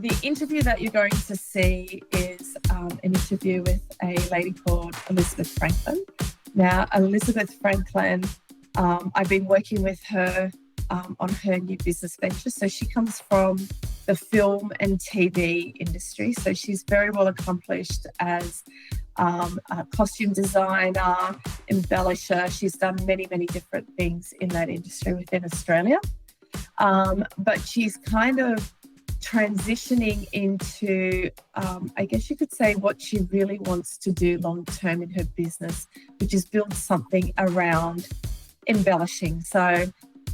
the interview that you're going to see is an interview with a lady called Elizabeth Franklin. Now, Elizabeth Franklin, I've been working with her on her new business venture. So she comes from the film and TV industry. So she's very well accomplished as a costume designer, embellisher. She's done many, many different things in that industry within Australia. But she's kind of transitioning into, I guess you could say, what she really wants to do long term in her business, which is build something around embellishing. So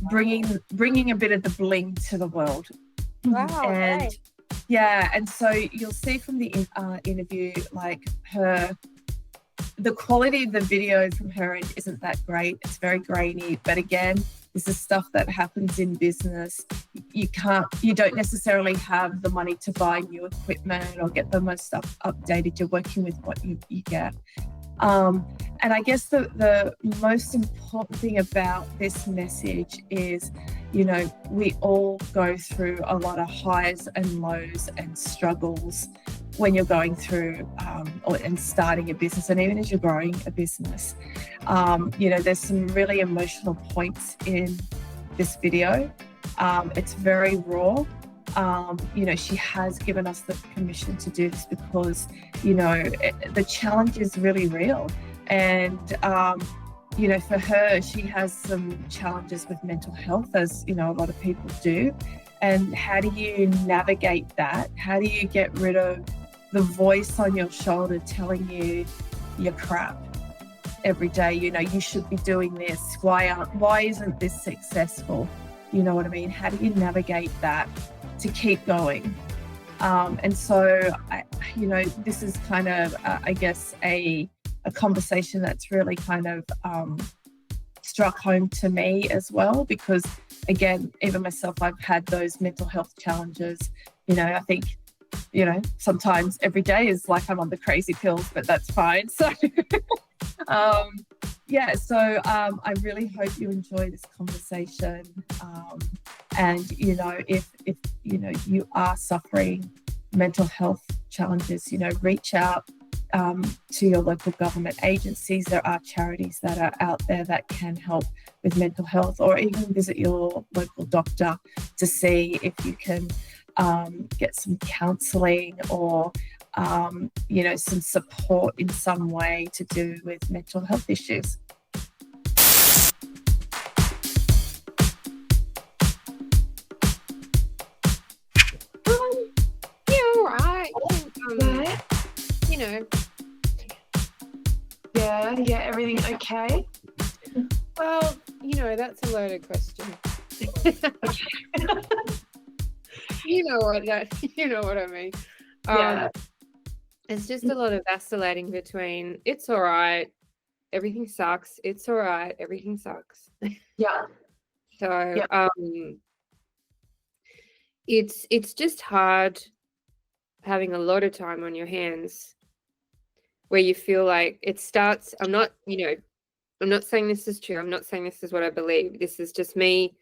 bringing a bit of the bling to the world. Wow. And right. yeah, and so you'll see from the interview, like the quality of the video from her end isn't that great. It's very grainy, but again, this is stuff that happens in business. You don't necessarily have the money to buy new equipment or get the most stuff updated. You're working with what you get. And I guess the most important thing about this message is, we all go through a lot of highs and lows and struggles when you're going through and starting a business, and even as you're growing a business. There's some really emotional points in this video. It's very raw. She has given us the permission to do this because, the challenge is really real. And, for her, she has some challenges with mental health, as, a lot of people do. And how do you navigate that? How do you get rid of the voice on your shoulder telling you you're crap every day? You should be doing this. Why isn't this successful? You know what I mean? How do you navigate that to keep going? And so, this is kind of, I guess, a conversation that's really kind of struck home to me as well, because again, even myself, I've had those mental health challenges. I think, sometimes every day is like I'm on the crazy pills, but that's fine. So, I really hope you enjoy this conversation. And, if you are suffering mental health challenges, reach out to your local government agencies. There are charities that are out there that can help with mental health, or even visit your local doctor to see if you can get some counselling or, some support in some way to do with mental health issues. Yeah, all right. Yeah, everything okay? Well, that's a loaded question. You know what I mean. Yeah. It's just a lot of vacillating between it's all right, everything sucks, it's all right, everything sucks. Yeah. So Yeah. It's just hard having a lot of time on your hands where you feel like it starts. I'm not saying this is true. I'm not saying this is what I believe. This is just me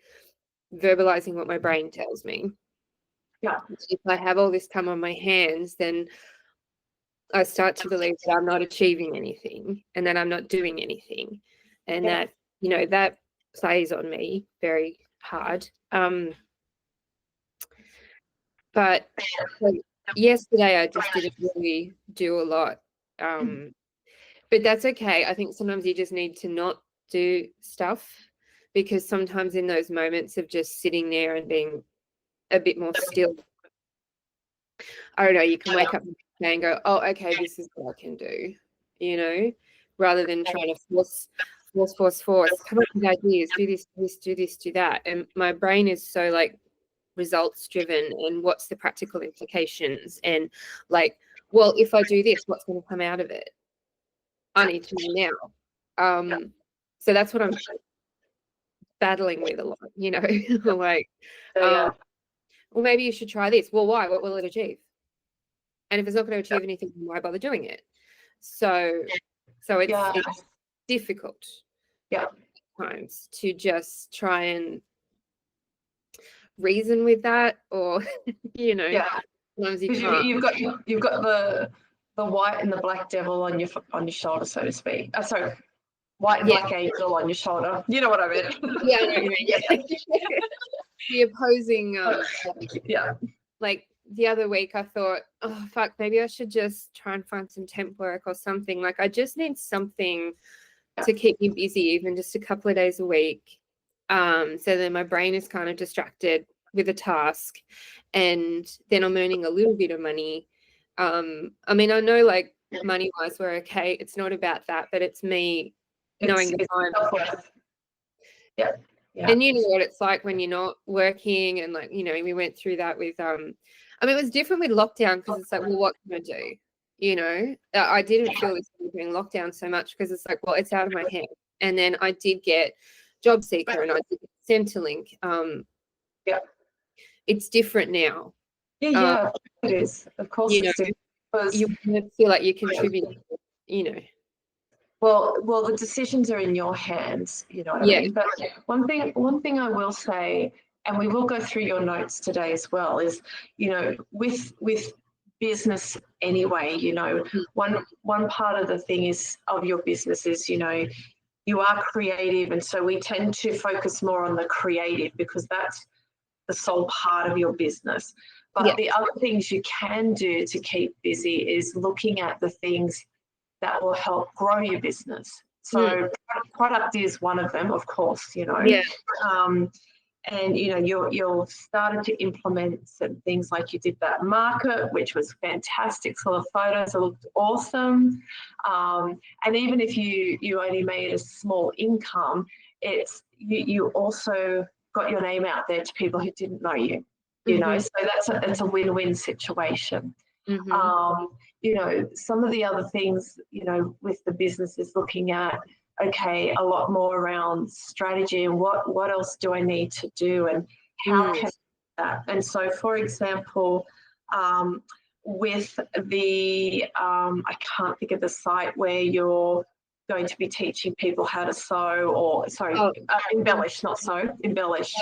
verbalizing what my brain tells me. Yeah. If I have all this time on my hands, then I start to believe that I'm not achieving anything and that I'm not doing anything, and that that plays on me very hard. But yesterday I just didn't really do a lot, but that's okay. I think sometimes you just need to not do stuff, because sometimes in those moments of just sitting there and being a bit more still, I don't know, you can wake up and go, oh, okay, this is what I can do, rather than trying to force. Come up with ideas, do this, do that. And my brain is so like results driven, and what's the practical implications, and like, well, if I do this, what's going to come out of it? I need to know now. So that's what I'm battling with a lot, like, well, maybe you should try this. Well, why? What will it achieve? And if it's not going to achieve anything, why bother doing it? So it's difficult at times to just try and reason with that, or Sometimes you Because can't. you've got the white and the black devil on your shoulder, so to speak. Sorry, white and black angel on your shoulder. You know what I mean? Yeah, I know what you mean. Yeah. The opposing. Yeah. Like the other week, I thought, oh fuck, maybe I should just try and find some temp work or something. Like I just need something to keep me busy, even just a couple of days a week. So then my brain is kind of distracted with a task, and then I'm earning a little bit of money. I mean, I know like money wise we're okay. It's not about that, but it's me knowing the time. Yeah. And you know what it's like when you're not working, and like, you know, we went through that with I mean, it was different with lockdown because it's like, well, what can I do? You know, I didn't feel this during lockdown so much because it's like, well, it's out of my hands. And then I did get Job Seeker and I did get Centrelink. It's different now. Yeah, it is. Of course, you know, you feel like you contribute. You know. Well, the decisions are in your hands. You know what I mean. But one thing I will say, and we will go through your notes today as well, is, you know, with business anyway, you know, one part of the thing is of your business is, you know, you are creative, and so we tend to focus more on the creative because that's the sole part of your business. But the other things you can do to keep busy is looking at the things that will help grow your business. So product is one of them, of course, you know. And you know, you're started to implement some things, like you did that market, which was fantastic. So the photos looked awesome. And even if you only made a small income, it's you also got your name out there to people who didn't know you. You know, so it's a win-win situation. You know, some of the other things, you know, with the business is looking at, okay, a lot more around strategy and what else do I need to do and how can I do that? And so, for example, with the, I can't think of the site where you're going to be teaching people how to sew, or embellish, not sew, embellish.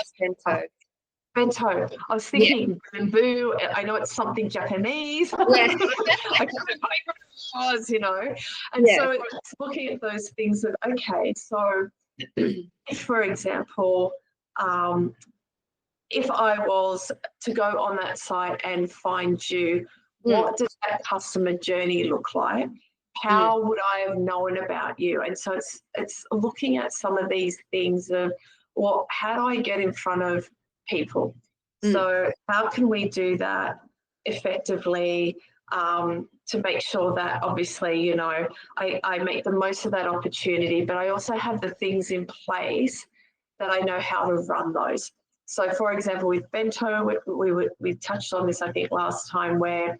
Bento. I was thinking bamboo. I know it's something Japanese. I can't remember what it was, you know. And so it's looking at those things of, okay, so if, for example, if I was to go on that site and find you, what does that customer journey look like? How would I have known about you? And so it's looking at some of these things of, well, how do I get in front of people? So how can we do that effectively to make sure that, obviously, you know, I make the most of that opportunity, but I also have the things in place that I know how to run those. So, for example, with Bento, we touched on this, I think, last time, where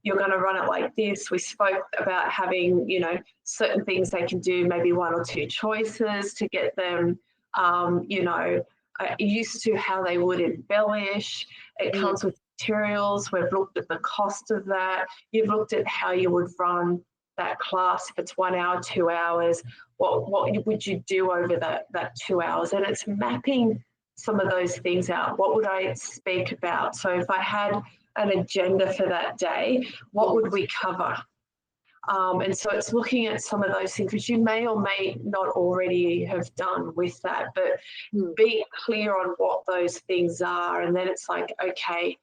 you're going to run it like this. We spoke about having, you know, certain things they can do, maybe one or two choices to get them, you know, used to how they would embellish. It comes with materials. We've looked at the cost of that. You've looked at how you would run that class. If it's 1 hour, 2 hours, what would you do over that 2 hours? And it's mapping some of those things out. What would I speak about? So if I had an agenda for that day, what would we cover? And so it's looking at some of those things, which you may or may not already have done with that, but be clear on what those things are. And then it's like, okay,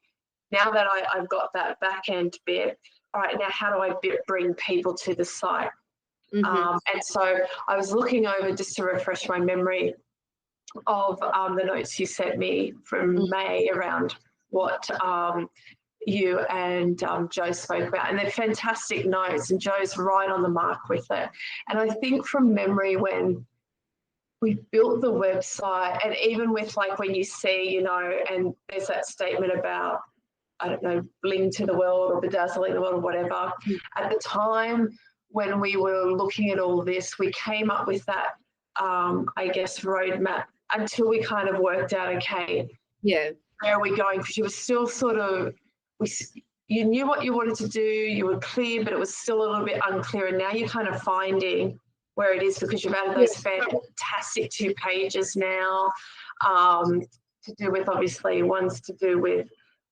now that I've got that back end bit, all right, now how do I bring people to the site? And so I was looking over, just to refresh my memory, of the notes you sent me from May around what you and Joe spoke about, and they're fantastic notes, and Joe's right on the mark with it. And I think from memory, when we built the website, and even with, like, when you see, you know, and there's that statement about, I don't know, bling to the world or bedazzling the world or whatever, at the time when we were looking at all this, we came up with that, I guess, roadmap until we kind of worked out, okay, where are we going? Because you were still sort of, you knew what you wanted to do, you were clear, but it was still a little bit unclear. And now you're kind of finding where it is, because you've added those fantastic 2 pages now, to do with, obviously, one's to do with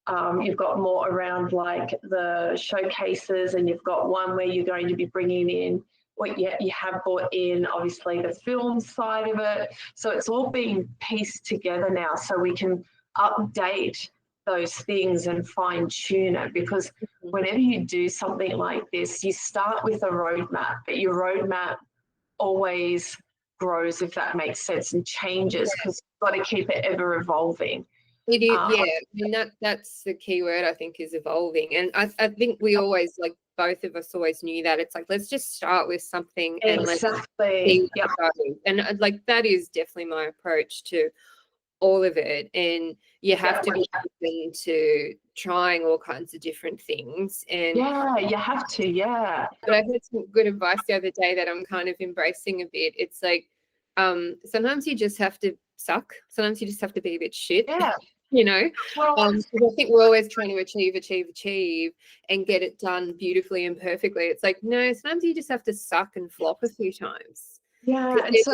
You've got more around like the showcases, and you've got one where you're going to be bringing in what you have brought in, obviously the film side of it. So it's all being pieced together now, so we can update those things and fine tune it, because whenever you do something like this, you start with a roadmap, but your roadmap always grows, if that makes sense, and changes, because you've got to keep it ever evolving. It is, yeah. I mean, that's the key word, I think, is evolving. And I think we always, like, both of us always knew that. It's like, let's just start with something and let's see what goes. And like, that is definitely my approach to all of it. And you have to be open to trying all kinds of different things. And you have to, But I heard some good advice the other day that I'm kind of embracing a bit. It's like, sometimes you just have to suck. Sometimes you just have to be a bit shit. You know, I think we're always trying to achieve and get it done beautifully and perfectly. It's like, no, sometimes you just have to suck and flop a few times. And so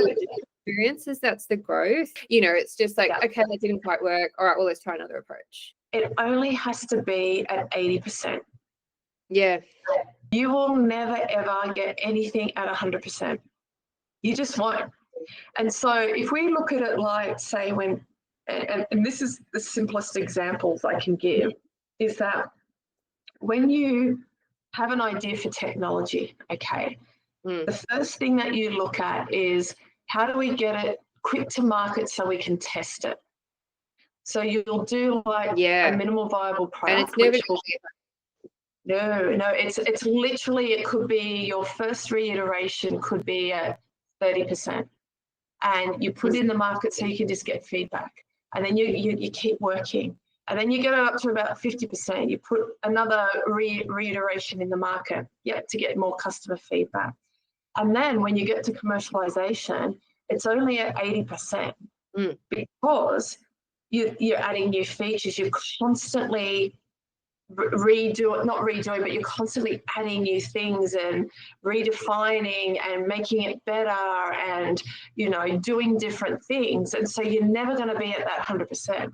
experiences, that's the growth. You know, it's just like, okay, that didn't quite work. All right, well, let's try another approach. It only has to be at 80%. Yeah. You will never, ever get anything at 100%. You just won't. And so if we look at it like, say, when, and this is the simplest examples I can give, is that when you have an idea for technology, okay, the first thing that you look at is, how do we get it quick to market so we can test it? So you'll do like a minimal viable product. And it's never No, it's literally, it could be your first reiteration could be at 30%, and you put it in the market so you can just get feedback, and then you keep working, and then you get it up to about 50%. You put another reiteration in the market, to get more customer feedback, and then when you get to commercialization, it's only at 80%, because you're adding new features. You're constantly not redoing, but you're constantly adding new things and redefining and making it better, and doing different things. And so you're never going to be at that 100%.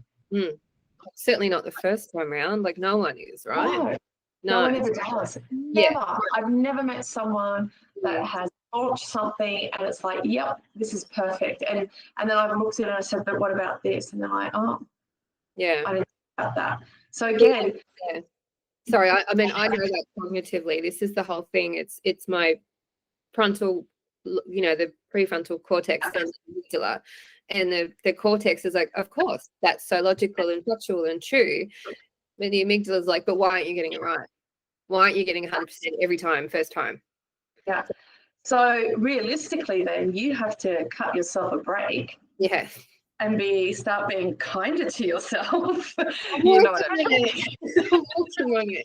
Certainly not the first time around. Like, no one is, right? No one ever does. Never. I've never met someone that has launched something and it's like, yep, this is perfect. And then I've looked at it and I said, but what about this? And they're like, oh, I didn't think about that. So again, sorry, I mean, I know that cognitively, this is the whole thing. It's my frontal, the prefrontal cortex and the amygdala, and the cortex is like, of course, that's so logical and factual and true. But the amygdala is like, but why aren't you getting it right? Why aren't you getting 100% every time, first time? Yeah. So realistically, then you have to cut yourself a break. Yeah. And start being kinder to yourself. You know what I mean?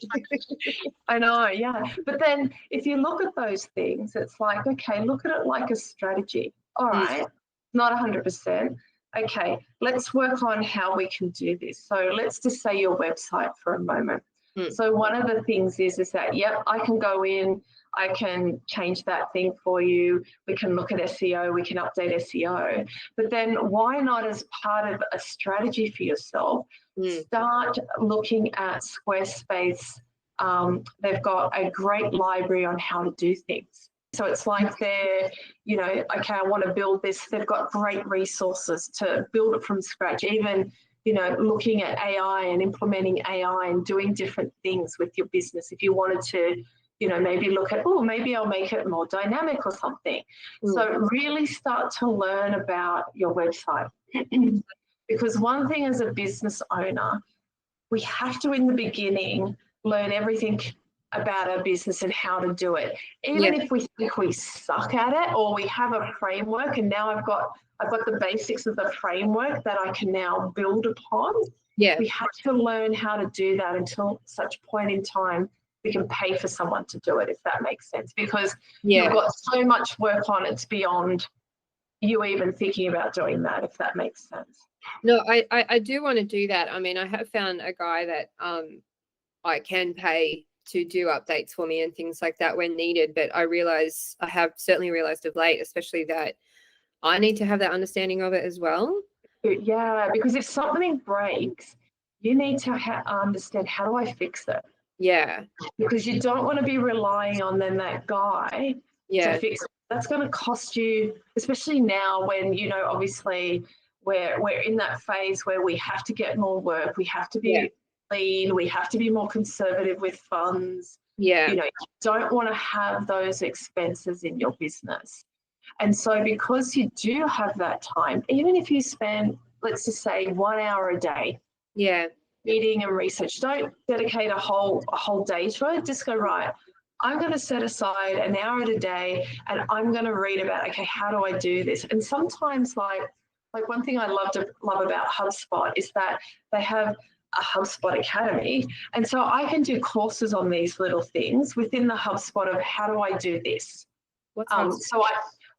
I know, yeah. But then if you look at those things, it's like, okay, look at it like a strategy. All right, not 100%. Okay, let's work on how we can do this. So let's just say your website for a moment. So one of the things is that, I can go in, I can change that thing for you. We can look at SEO, we can update SEO. But then why not, as part of a strategy for yourself, start looking at Squarespace. They've got a great library on how to do things. So it's like they're, okay, I want to build this. They've got great resources to build it from scratch, even looking at AI and implementing AI and doing different things with your business. If you wanted to, maybe look at, maybe I'll make it more dynamic or something. So really start to learn about your website. Because one thing as a business owner, we have to, in the beginning, learn everything about our business and how to do it. Even if we think we suck at it, or we have a framework and now I've got the basics of the framework that I can now build upon. We have to learn how to do that until such point in time we can pay for someone to do it, if that makes sense. Because you've got so much work on, it's beyond you even thinking about doing that, if that makes sense. No, I do want to do that. I mean, I have found a guy that I can pay to do updates for me and things like that when needed. But I have certainly realized of late, especially, that I need to have that understanding of it as well. Yeah, because if something breaks, you need to understand, how do I fix it? Yeah. Because you don't want to be relying on then that guy to fix it. That's going to cost you, especially now when, you know, obviously we're in that phase where we have to get more work, we have to be lean, we have to be more conservative with funds. Yeah. You know, you don't want to have those expenses in your business. And so because you do have that time, even if you spend, let's just say, 1 hour a day, reading and research, don't dedicate a whole day to it. Just go, right, I'm going to set aside an hour a day and I'm going to read about, okay, how do I do this? And sometimes like one thing I love about HubSpot is that they have a HubSpot Academy. And so I can do courses on these little things within the HubSpot of how do I do this? What's HubSpot?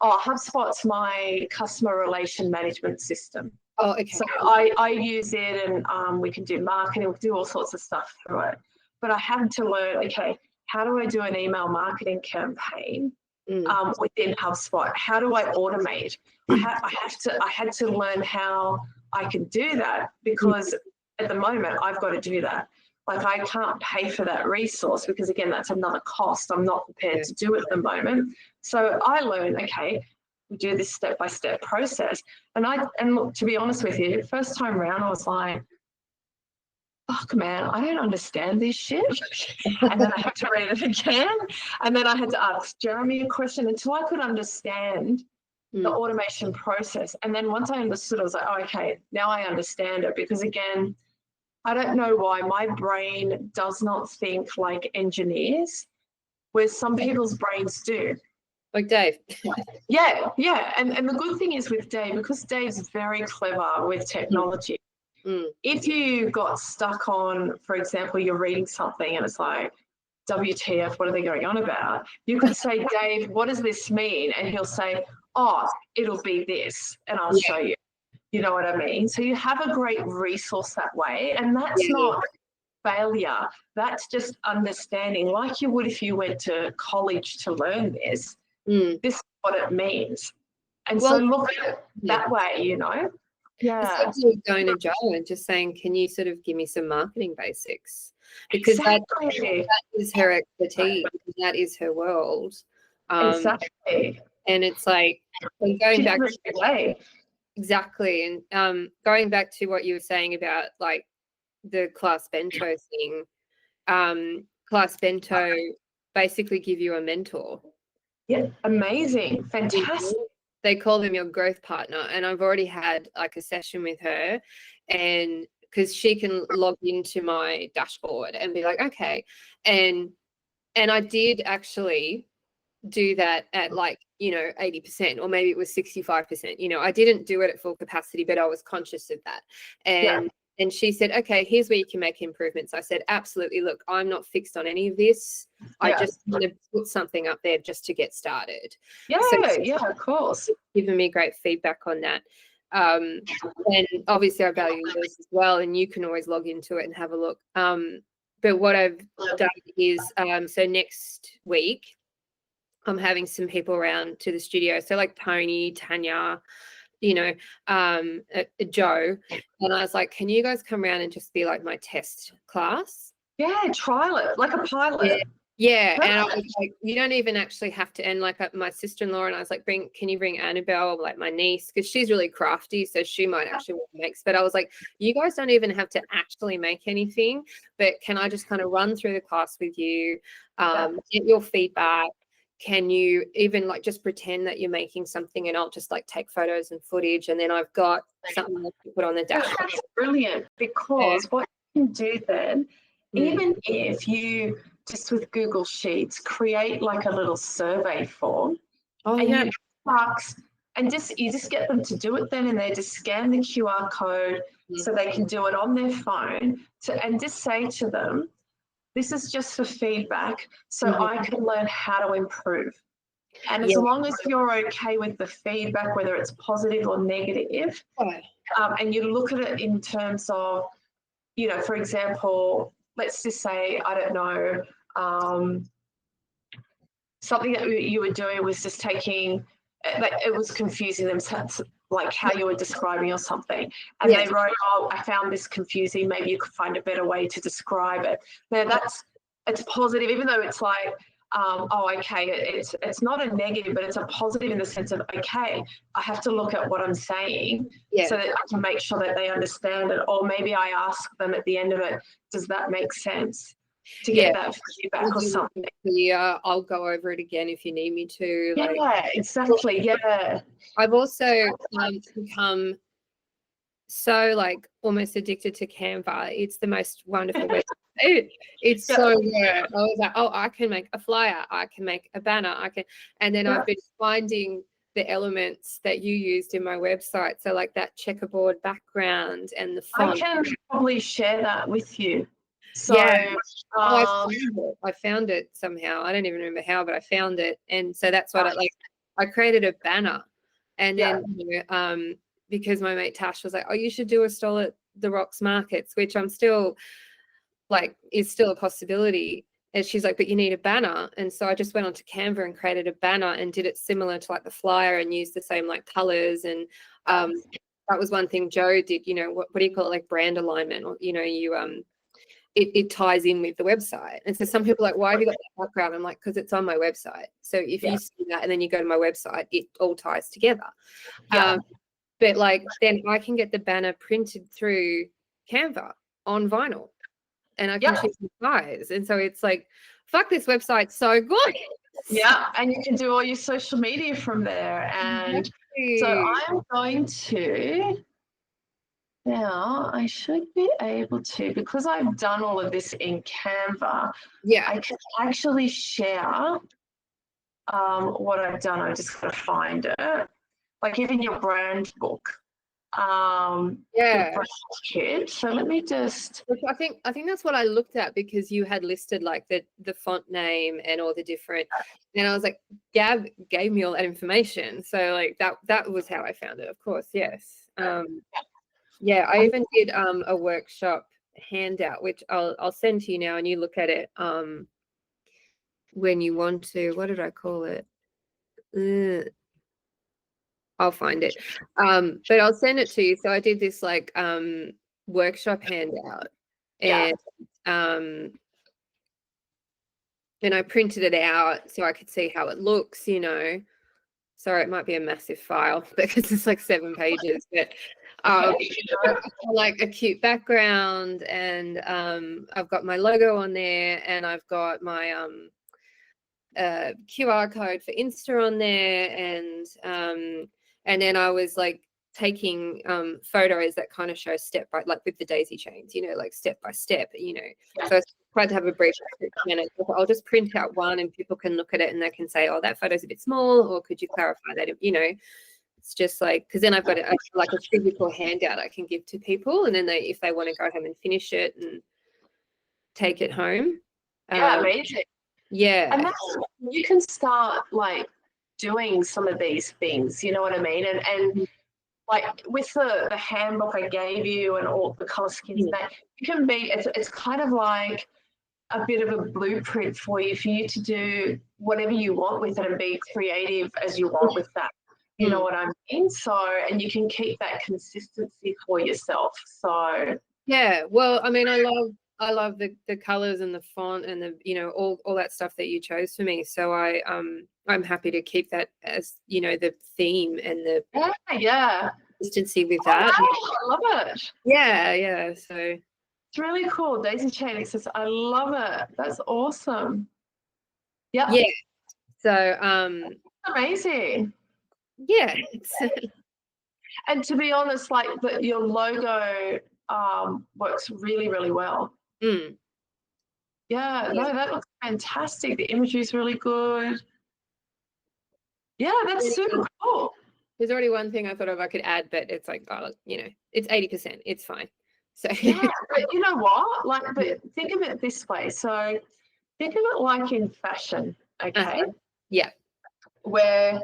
HubSpot's my customer relation management system. Oh, okay. So I use it, and we can do marketing, we can do all sorts of stuff through it. But I had to learn, okay, how do I do an email marketing campaign within HubSpot? How do I automate? I had to learn how I can do that, because at the moment I've got to do that. Like, I can't pay for that resource because, again, that's another cost I'm not prepared to do at the moment. So I learned, okay, we do this step-by-step process. And look, to be honest with you, first time around, I was like, fuck, man, I don't understand this shit. And then I had to read it again. And then I had to ask Jeremy a question until I could understand the automation process. And then once I understood, I was like, oh, okay, now I understand it. Because, again, I don't know why my brain does not think like engineers, whereas some people's brains do. Like Dave. Yeah. And the good thing is with Dave, because Dave's very clever with technology, if you got stuck on, for example, you're reading something and it's like, WTF, what are they going on about? You could say, Dave, what does this mean? And he'll say, oh, it'll be this, and I'll show you. You know what I mean? So you have a great resource that way, and that's not failure. That's just understanding, like you would if you went to college to learn this. This is what it means. And so look at it that way, you know? Yeah. It's like going to Joe and just saying, can you sort of give me some marketing basics? Because that is her expertise. That is her world. Exactly. And it's like, going back to exactly. And going back to what you were saying about like the class bento thing, class bento basically give you a mentor. Yeah, amazing, fantastic. They call them your growth partner, and I've already had like a session with her, and because she can log into my dashboard and be like, okay, and I did actually do that at like, you know, 80%, or maybe it was 65%. You know, I didn't do it at full capacity, but I was conscious of that. And she said, okay, here's where you can make improvements. I said, absolutely. Look, I'm not fixed on any of this. I just want to put something up there just to get started. Of course. Giving me great feedback on that. And obviously I value yours as well, and you can always log into it and have a look. But what I've done is, so next week, I'm having some people around to the studio. So like Tony, Tanya, you know, Joe. And I was like, can you guys come around and just be like my test class? Yeah, trial it, like a pilot. Yeah. And I was like, you don't even actually have to. And like my sister-in-law, and I was like, can you bring Annabelle, like my niece, because she's really crafty, so she might actually want to make. But I was like, you guys don't even have to actually make anything, but can I just kind of run through the class with you, get your feedback? Can you even like just pretend that you're making something, and I'll just like take photos and footage, and then I've got something to put on the dashboard. That's brilliant, because what you can do then, even if you just with Google Sheets create like a little survey form, you ask, and you just get them to do it then, and they just scan the QR code so they can do it on their phone, and just say to them, this is just for feedback, so I can learn how to improve. And as long as you're okay with the feedback, whether it's positive or negative, and you look at it in terms of, you know, for example, let's just say, I don't know, something that you were doing was just taking, it was confusing them. like how you were describing or something, and they wrote, oh, I found this confusing, maybe you could find a better way to describe it. Now it's positive, even though it's like, oh, okay, it's not a negative, but it's a positive in the sense of, okay, I have to look at what I'm saying so that I can make sure that they understand it, or maybe I ask them at the end of it, does that make sense? To get that feedback or something. Yeah, I'll go over it again if you need me to. Exactly. Yeah. I've also become so like almost addicted to Canva. It's the most wonderful website. It's so good. I was like, oh, I can make a flyer, I can make a banner, and then I've been finding the elements that you used in my website. So like that checkerboard background and the font. I can probably share that with you. So I found it somehow. I don't even remember how, but I found it. And so that's what I created a banner. And then because my mate Tash was like, oh, you should do a stall at the Rocks Markets, which I'm still like is still a possibility. And she's like, but you need a banner. And so I just went onto Canva and created a banner and did it similar to like the flyer and used the same like colors. And that was one thing Joe did, what do you call it? Like brand alignment, or, you it ties in with the website. And so some people are like, why have you got that background? I'm like, because it's on my website. So if you see that and then you go to my website, it all ties together. But like then I can get the banner printed through Canva on vinyl and I can choose the size. And so it's like, fuck, this website's so good. Yeah, and you can do all your social media from there. And so I'm going to... Now, I should be able to, because I've done all of this in Canva, I can actually share what I've done. I just got to find it. Like even your brand book, your brand kit. So let me just... I think that's what I looked at, because you had listed like the font name and all the different, and I was like, Gab gave me all that information. So like that was how I found it, of course, yes. Yeah, I even did a workshop handout, which I'll send to you now, and you look at it when you want to. What did I call it? I'll find it. But I'll send it to you. So I did this like workshop handout, and I printed it out so I could see how it looks. Sorry, it might be a massive file because it's like 7 pages, but like a cute background, and I've got my logo on there, and I've got my QR code for Insta on there, and then I was like taking photos that kind of show step by, like with the daisy chains, like step by step, So I tried to have a brief description, and I'll just print out one and people can look at it and they can say, oh, that photo's a bit small, or could you clarify that? It's just like, because then I've got like a physical handout I can give to people, and then if they want to go home and finish it and take it home. Amazing. Yeah. And you can start like doing some of these things, you know what I mean? And like with the handbook I gave you and all the color schemes, that you can be, it's kind of like a bit of a blueprint for you to do whatever you want with it and be creative as you want with that. You know what I mean? So, and you can keep that consistency for yourself. So yeah, well, I mean, I love the colors and the font and the all that stuff that you chose for me. So I'm happy to keep that as the theme and the consistency with that. I love it. Yeah. So it's really cool. Daisy Chain says, I love it. That's awesome. Yeah. So amazing. Yeah. And to be honest, like your logo works really, really well. Yeah, no, that looks fantastic. The imagery is really good. Yeah, that's super cool. There's already one thing I thought of I could add, but it's like, it's 80%. It's fine. So yeah, but you know what? Like, but think of it this way. So think of it like in fashion, okay? Yeah. Where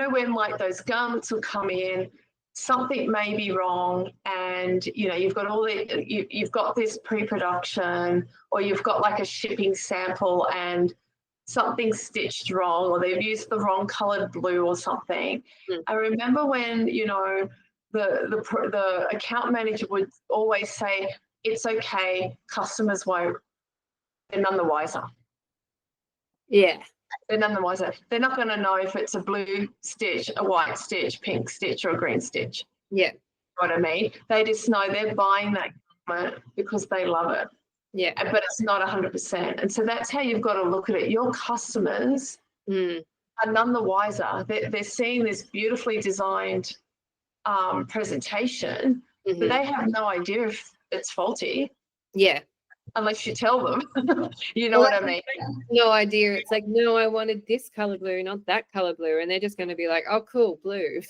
when like those garments will come in, something may be wrong, and you've got this pre-production, or you've got like a shipping sample, and something stitched wrong, or they've used the wrong colored blue or something. I remember when, you know, the account manager would always say, it's okay, customers won't, they're none the wiser. Yeah. They're none the wiser. They're not going to know if it's a blue stitch, a white stitch, pink stitch, or a green stitch. Yeah. You know what I mean? They just know they're buying that garment because they love it. Yeah. But it's not 100%. And so that's how you've got to look at it. Your customers are none the wiser. They're seeing this beautifully designed presentation, but they have no idea if it's faulty. Yeah. Unless you tell them. You know what I mean? No idea. It's like, no, I wanted this color blue, not that color blue. And they're just going to be like, oh, cool, blue.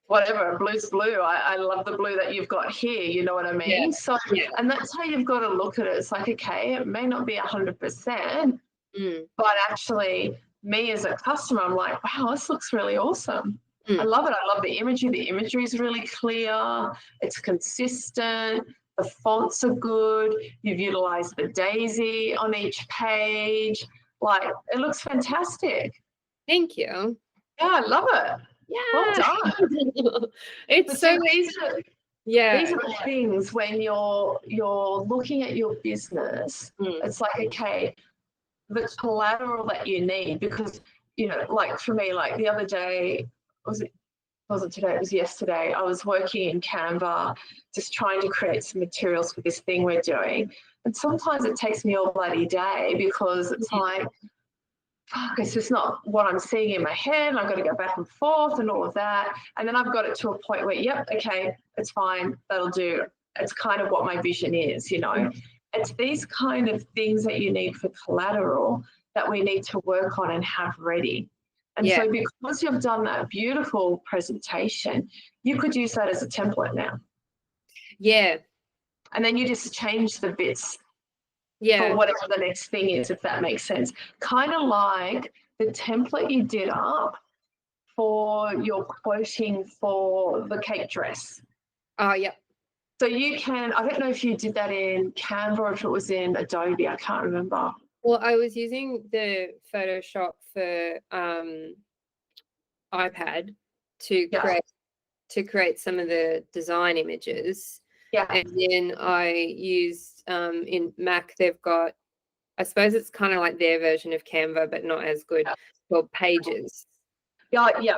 Whatever, blue's blue. I love the blue that you've got here. You know what I mean? Yeah. So, and that's how you've got to look at it. It's like, okay, it may not be 100%, but actually, me as a customer, I'm like, wow, this looks really awesome. I love it. I love the imagery. The imagery is really clear. It's consistent. The fonts are good. You've utilized the daisy on each page. Like, it looks fantastic. Thank you. Yeah, I love it. Yeah. Well done. It's so these are the things when you're looking at your business. It's like, okay, the collateral that you need, because, you know, like for me, like the other day, wasn't today, it was yesterday, I was working in Canva, just trying to create some materials for this thing we're doing. And sometimes it takes me all bloody day because it's like, fuck, it's just not what I'm seeing in my head. And I've got to go back and forth and all of that. And then I've got it to a point where, yep, okay, it's fine, that'll do. It's kind of what my vision is, you know. It's these kind of things that you need for collateral that we need to work on and have ready. And so because you've done that beautiful presentation, you could use that as a template now. Yeah. And then you just change the bits for whatever the next thing is, if that makes sense. Kind of like the template you did up for your quoting for the cake dress. Oh, yeah. So you can, I don't know if you did that in Canva or if it was in Adobe, I can't remember. Well, I was using the Photoshop for iPad to create some of the design images. Yeah. And then I used in Mac, they've got, I suppose it's kind of like their version of Canva, but not as good, called Pages. Got you.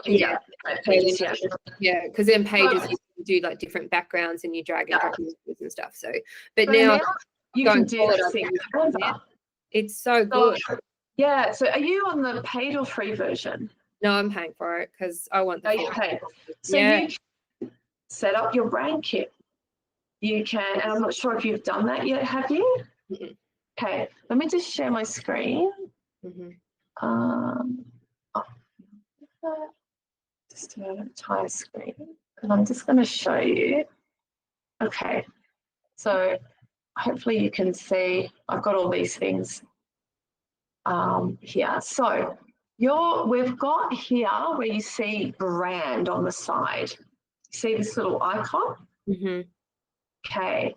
Yeah, Pages, yeah, because in Pages you can do like different backgrounds and you drag and drop images and stuff. So, but now you can do that thing with Canva. It's so good. Yeah. So are you on the paid or free version? No, I'm paying for it because I want the you pay. So you can set up your brand kit. You can, and I'm not sure if you've done that yet, have you? Okay, let me just share my screen. Just an entire screen. And I'm just going to show you. Okay, so hopefully you can see I've got all these things here. So we've got here where you see brand on the side. See this little icon? Okay,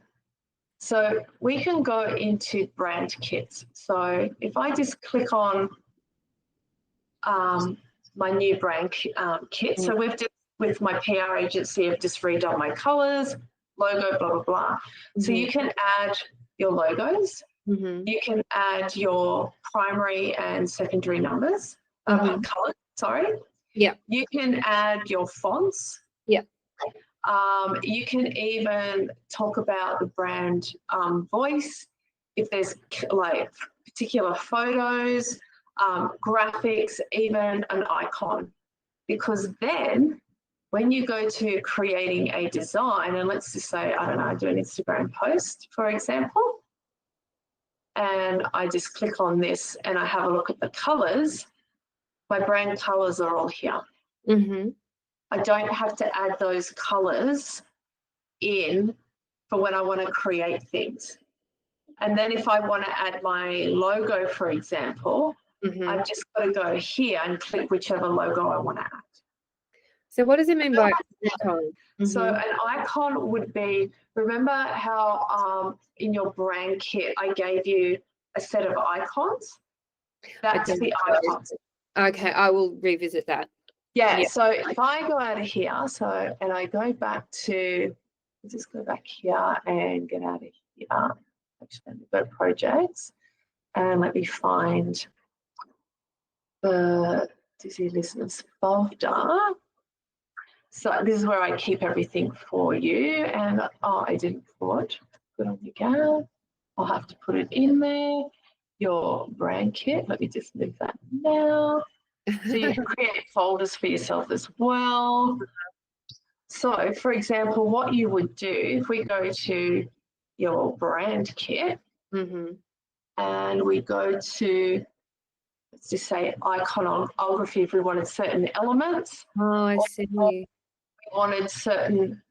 so we can go into brand kits. So if I just click on my new brand kit, so we've just, with my PR agency, I've just redone my colors, logo, blah, blah, blah. So you can add your logos. You can add your primary and secondary numbers, colors, sorry. Yeah. You can add your fonts. Yeah. You can even talk about the brand voice, if there's like particular photos, graphics, even an icon. Because then when you go to creating a design, and let's just say, I don't know, I do an Instagram post, for example, and I just click on this and I have a look at the colors, my brand colors are all here. I don't have to add those colors in for when I want to create things. And then if I want to add my logo, for example, I've just got to go here and click whichever logo I want to add. So what does it mean by icon? So an icon would be, remember how in your brand kit I gave you a set of icons? That's the icons. Okay, I will revisit that. Yeah, so if I go out of here, and I go back to, just go back here and get out of here. Actually, let me go projects and let me find the Dizzy Listeners folder. So this is where I keep everything for you. And I didn't put. Good on you, Gav. I'll have to put it in there. Your brand kit. Let me just move that now. So you can create folders for yourself as well. So, for example, what you would do if we go to your brand kit and we go to, let's just say iconography, if we wanted certain elements. Oh, I see. We wanted certain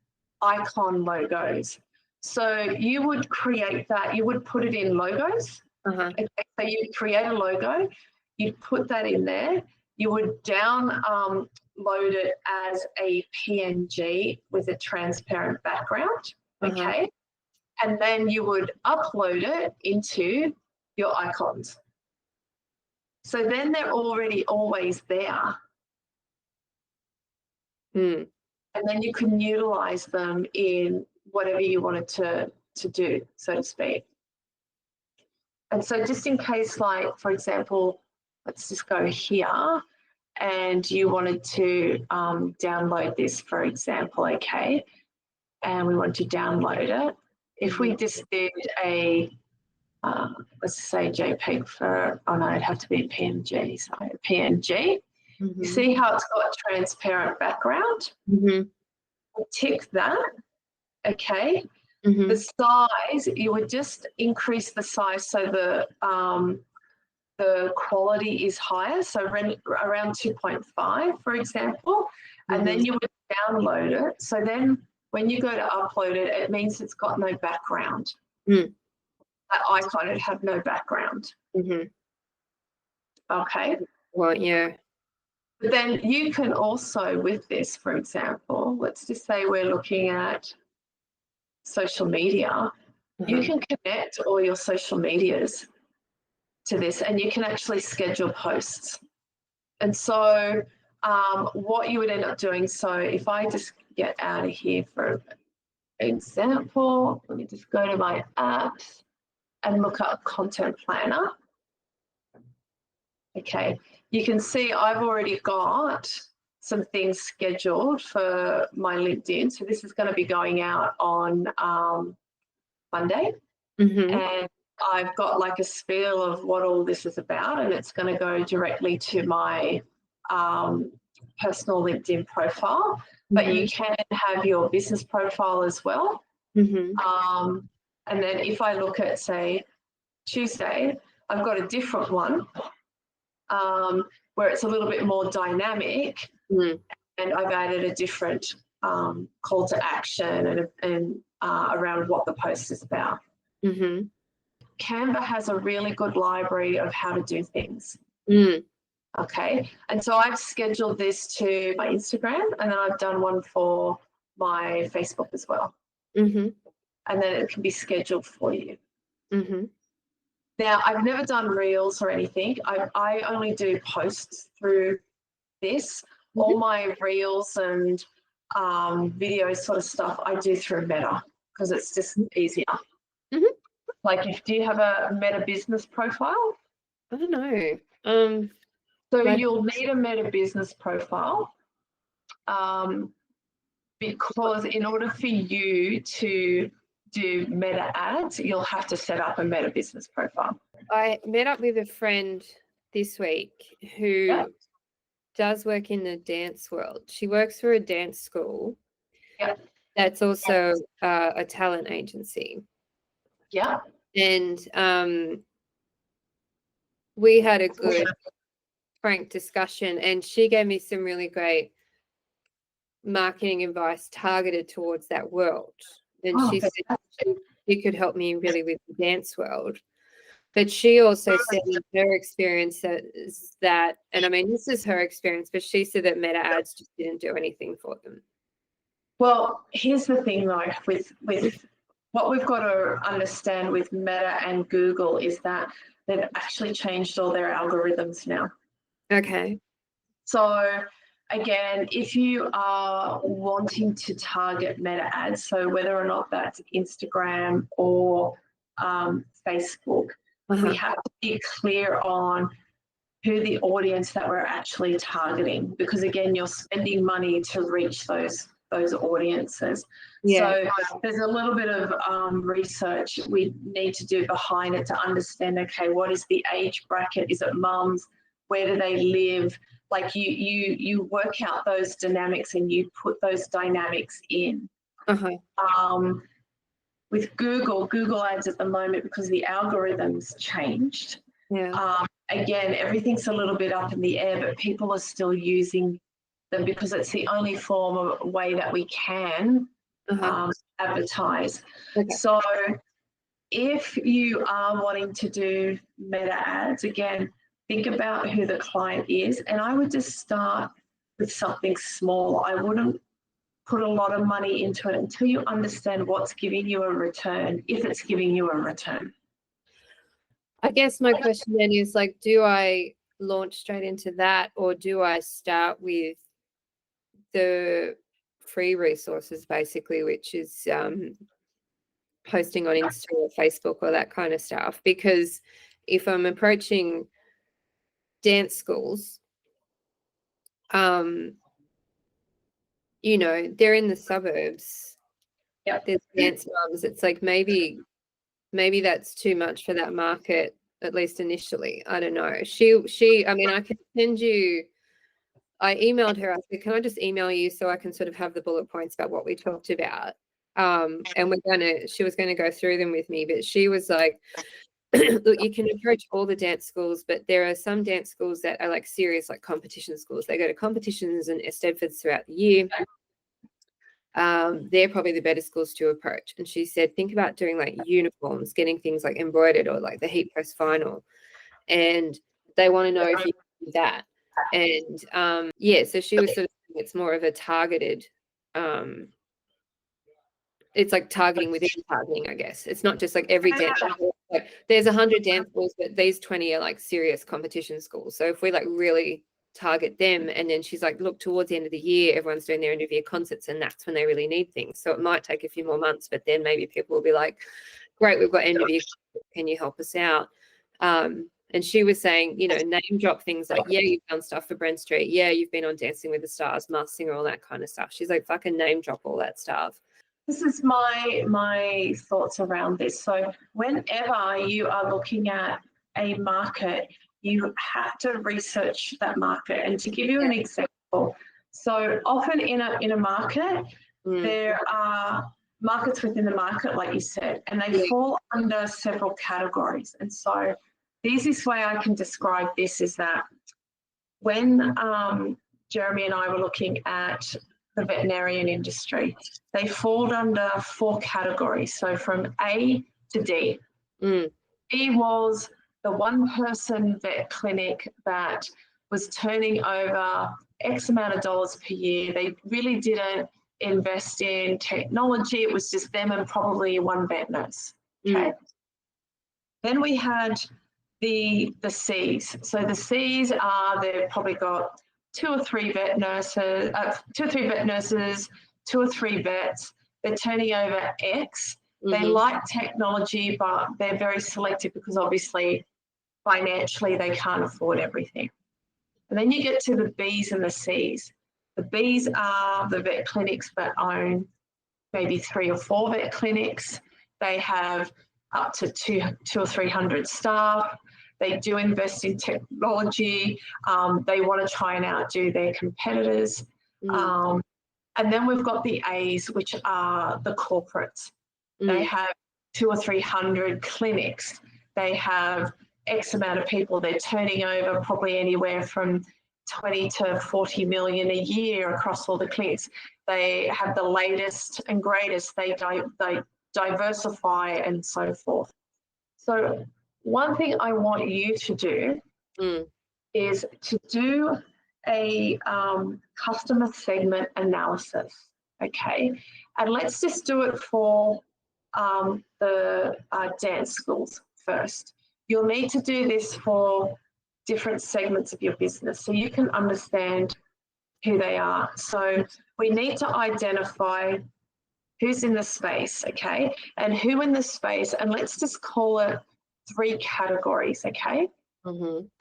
icon logos. So you would create that, you would put it in logos. Okay, so you create a logo, you put that in there, you would download it as a PNG with a transparent background, okay? And then you would upload it into your icons. So then they're already always there. And then you can utilize them in whatever you wanted to do, so to speak. And so just in case, like, for example, let's just go here and you wanted to download this, for example, okay, and we want to download it. If we just did a, let's say JPEG for, oh no, it'd have to be a PNG, so a PNG. You see how it's got a transparent background? We'll tick that, okay. The size, you would just increase the size so the quality is higher, so around 2.5, for example, and then you would download it. So then when you go to upload it, it means it's got no background. That icon would have no background. Okay. Well, yeah. But then you can also, with this, for example, let's just say we're looking at social media, you can connect all your social medias to this and you can actually schedule posts. And so what you would end up doing, so if I just get out of here for example, let me just go to my apps and look at content planner. Okay, you can see I've already got some things scheduled for my LinkedIn. So this is going to be going out on Monday. And I've got like a spiel of what all this is about, and it's going to go directly to my personal LinkedIn profile. But you can have your business profile as well. And then if I look at, say, Tuesday, I've got a different one where it's a little bit more dynamic, and I've added a different call to action and around what the post is about. Canva has a really good library of how to do things. Okay, and so I've scheduled this to my Instagram, and then I've done one for my Facebook as well. And then it can be scheduled for you. Now, I've never done reels or anything. I only do posts through this. All my reels and video sort of stuff I do through Meta because it's just easier. Like, do you have a Meta business profile? I don't know. So you'll need a Meta business profile because in order for you to do Meta ads, you'll have to set up a Meta business profile. I met up with a friend this week who does work in the dance world. She works for a dance school. That's also a talent agency. And we had a good, frank discussion, and she gave me some really great marketing advice targeted towards that world. And she said she could help me really with the dance world. But she also said in her experience that, and I mean, this is her experience, but she said that Meta ads just didn't do anything for them. Well, here's the thing though, with what we've got to understand with Meta and Google is that they've actually changed all their algorithms now. Okay. So again, if you are wanting to target meta ads, so whether or not that's Instagram or Facebook, we have to be clear on who the audience that we're actually targeting, because again, you're spending money to reach those audiences. So there's a little bit of research we need to do behind it to understand, okay, what is the age bracket? Is it mums? Where do they live? Like you work out those dynamics and you put those dynamics in. With Google Ads at the moment, because the algorithms changed, again, everything's a little bit up in the air, but people are still using them because it's the only form of way that we can advertise. So if you are wanting to do meta ads, again, think about who the client is, and I would just start with something small. I wouldn't put a lot of money into it until you understand what's giving you a return, if it's giving you a return. I guess my question then is, like, do I launch straight into that, or do I start with the free resources, basically, which is posting on Insta or Facebook or that kind of stuff? Because if I'm approaching dance schools, you know, they're in the suburbs. There's dance mums. It's like maybe that's too much for that market, at least initially. I don't know. I mean, I can send you, I emailed her. I said, can I just email you so I can sort of have the bullet points about what we talked about? And she was going to go through them with me, but she was like, look, you can approach all the dance schools, but there are some dance schools that are like serious, like competition schools. They go to competitions and Eisteddfods throughout the year. They're probably the better schools to approach. And she said, think about doing like uniforms, getting things like embroidered, or like the heat press final. And they want to know if you can do that. And so she was sort of saying it's more of a targeted, it's like targeting within targeting, I guess. It's not just like every dance. Like there's 100 dance schools, but these 20 are like serious competition schools. So if we like really target them, and then she's like, look, towards the end of the year, everyone's doing their end of year concerts, and that's when they really need things. So it might take a few more months, but then maybe people will be like, great, we've got end of year, can you help us out? And she was saying, you know, name drop things like, yeah, you've done stuff for Brent Street, yeah, you've been on Dancing with the Stars, Masked Singer, all that kind of stuff. She's like, fucking name drop all that stuff. This is my thoughts around this. So whenever you are looking at a market, you have to research that market. And to give you an example, so often in a market, there are markets within the market, like you said, and they fall under several categories. And so the easiest way I can describe this is that when Jeremy and I were looking at the veterinarian industry, they fall under 4 categories. So from A to D. D was the one-person vet clinic that was turning over X amount of dollars per year. They really didn't invest in technology. It was just them and probably one vet nurse. Okay. Then we had the Cs. So the Cs are, they've probably got 2 or 3 vet nurses, 2 or 3 vets. They're turning over X. They like technology, but they're very selective because obviously financially they can't afford everything. And then you get to the Bs and the Cs. The Bs are the vet clinics that own maybe 3 or 4 vet clinics. They have up to 200 or 300 staff. They do invest in technology. They want to try and outdo their competitors. And then we've got the A's, which are the corporates. They have 200 or 300 clinics. They have X amount of people. They're turning over probably anywhere from 20 to 40 million a year across all the clinics. They have the latest and greatest. They diversify and so forth. So one thing I want you to do is to do a customer segment analysis, okay? And let's just do it for the dance schools first. you'll need to do this for different segments of your business so you can understand who they are. So we need to identify who's in the space, okay, and who in the space, and let's just call it 3 categories, okay?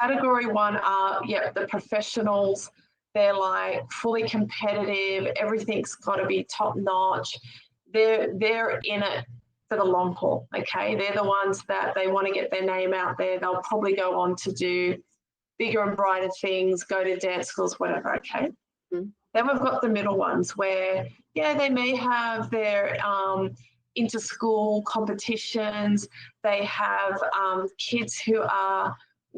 Category 1 are, the professionals. They're like fully competitive. Everything's got to be top notch. They're in it for the long haul, okay? They're the ones that they want to get their name out there. They'll probably go on to do bigger and brighter things, go to dance schools, whatever, okay? Then we've got the middle ones where, they may have their inter-school competitions. They have kids who are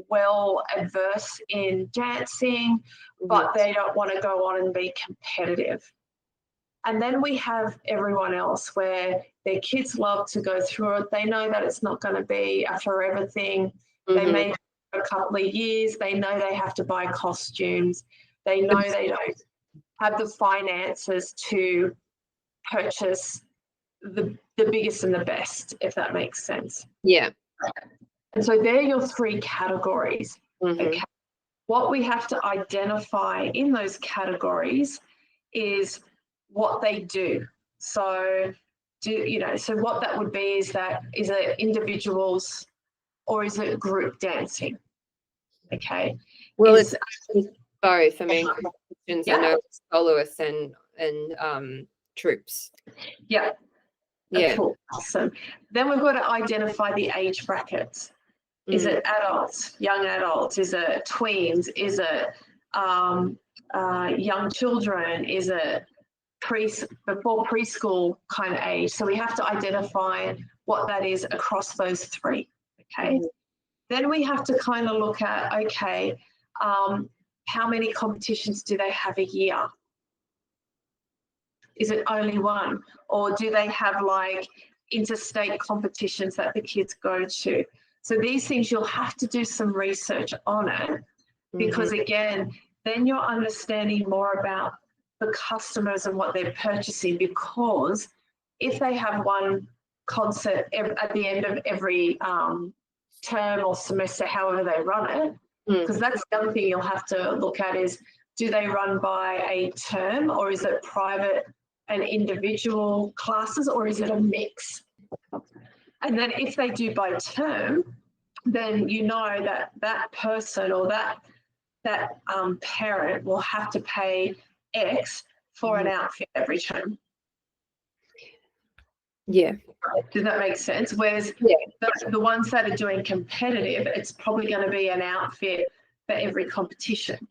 well adverse in dancing, but they don't want to go on and be competitive. And then we have everyone else where their kids love to go through it. They know that it's not going to be a forever thing. They may do it a couple of years. They know they have to buy costumes. They know they don't have the finances to purchase the biggest and the best, if that makes sense. Yeah. And so they're your 3 categories. Okay. What we have to identify in those categories is what they do. So so what that would be is it individuals or is it group dancing? Okay. Well, it's both. I mean, competitions I know soloists and troops. Yeah. Cool. Awesome. Then we've got to identify the age brackets. Is it adults, young adults? Is it tweens? Is it young children? Is it before preschool kind of age? So we have to identify what that is across those 3. Okay. Then we have to kind of look at, how many competitions do they have a year? Is it only 1? Or do they have like interstate competitions that the kids go to? So these things, you'll have to do some research on it because, again, then you're understanding more about the customers and what they're purchasing, because if they have one concert at the end of every term or semester, however they run it, because that's the other thing you'll have to look at is, do they run by a term or is it private and individual classes, or is it a mix? And then if they do by term, then you know that person or that parent will have to pay X for an outfit every term. Yeah. Does that make sense? Whereas the ones that are doing competitive, it's probably going to be an outfit for every competition.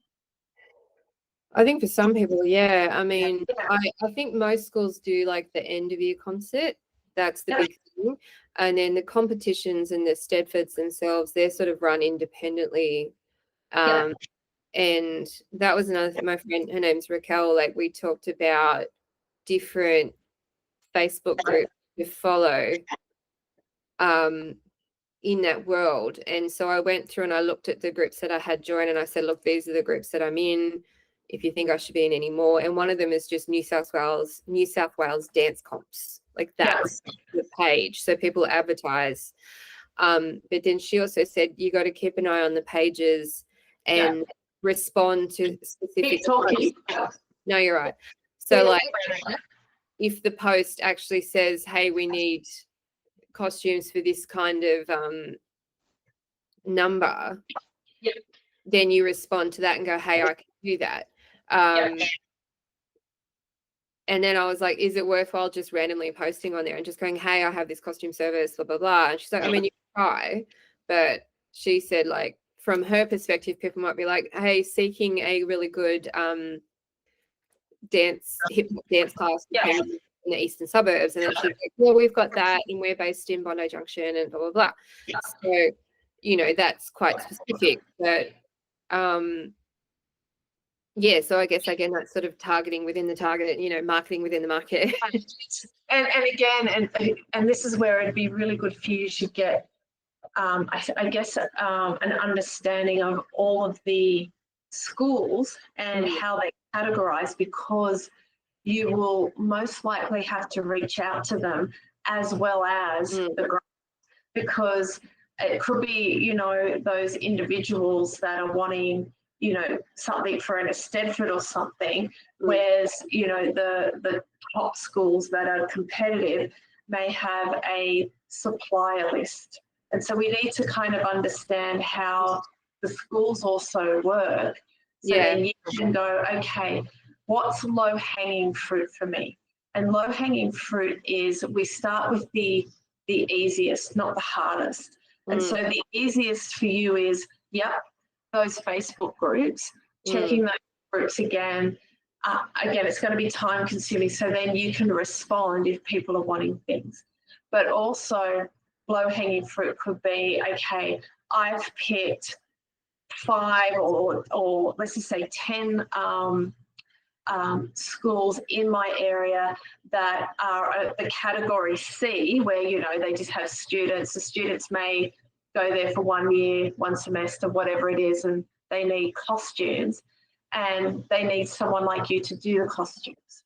I think for some people, I mean, I think most schools do like the end of year concert. That's the big thing. And then the competitions and the Stedfords themselves, they're sort of run independently. And that was another thing. My friend, her name's Raquel, like we talked about different Facebook groups to follow in that world. And so I went through and I looked at the groups that I had joined and I said, look, these are the groups that I'm in, if you think I should be in any more. And one of them is just New South Wales dance comps. Like that's the page. So people advertise. But then she also said you got to keep an eye on the pages and respond to specific. No, you're right. So like if the post actually says, hey, we need costumes for this kind of number, then you respond to that and go, hey, I can do that. And then I was like, is it worthwhile just randomly posting on there and just going, hey, I have this costume service, blah, blah, blah. And she's like, I mean, you can try. But she said, like, from her perspective, people might be like, hey, seeking a really good hip dance class in the eastern suburbs. And then she's like, well, we've got that and we're based in Bondi Junction and blah, blah, blah. So, you know, that's quite specific. But so I guess again that's sort of targeting within the target, you know, marketing within the market. and again, and this is where it'd be really good for you to get, I guess, an understanding of all of the schools and how they categorize, because you will most likely have to reach out to them as well as the group, because it could be, you know, those individuals that are wanting, you know, something for an Eisteddfod or something, whereas, you know, the top schools that are competitive may have a supplier list. And so we need to kind of understand how the schools also work. So then you can go, okay, what's low-hanging fruit for me? And low-hanging fruit is we start with the easiest, not the hardest. And so the easiest for you is, those Facebook groups, checking those groups again. Again, it's going to be time consuming. So then you can respond if people are wanting things. But also low hanging fruit could be, okay, I've picked 5 or let's just say 10 schools in my area that are at the category C, where, you know, they just have students. The students may go there for 1 year, 1 semester, whatever it is, and they need costumes, and they need someone like you to do the costumes.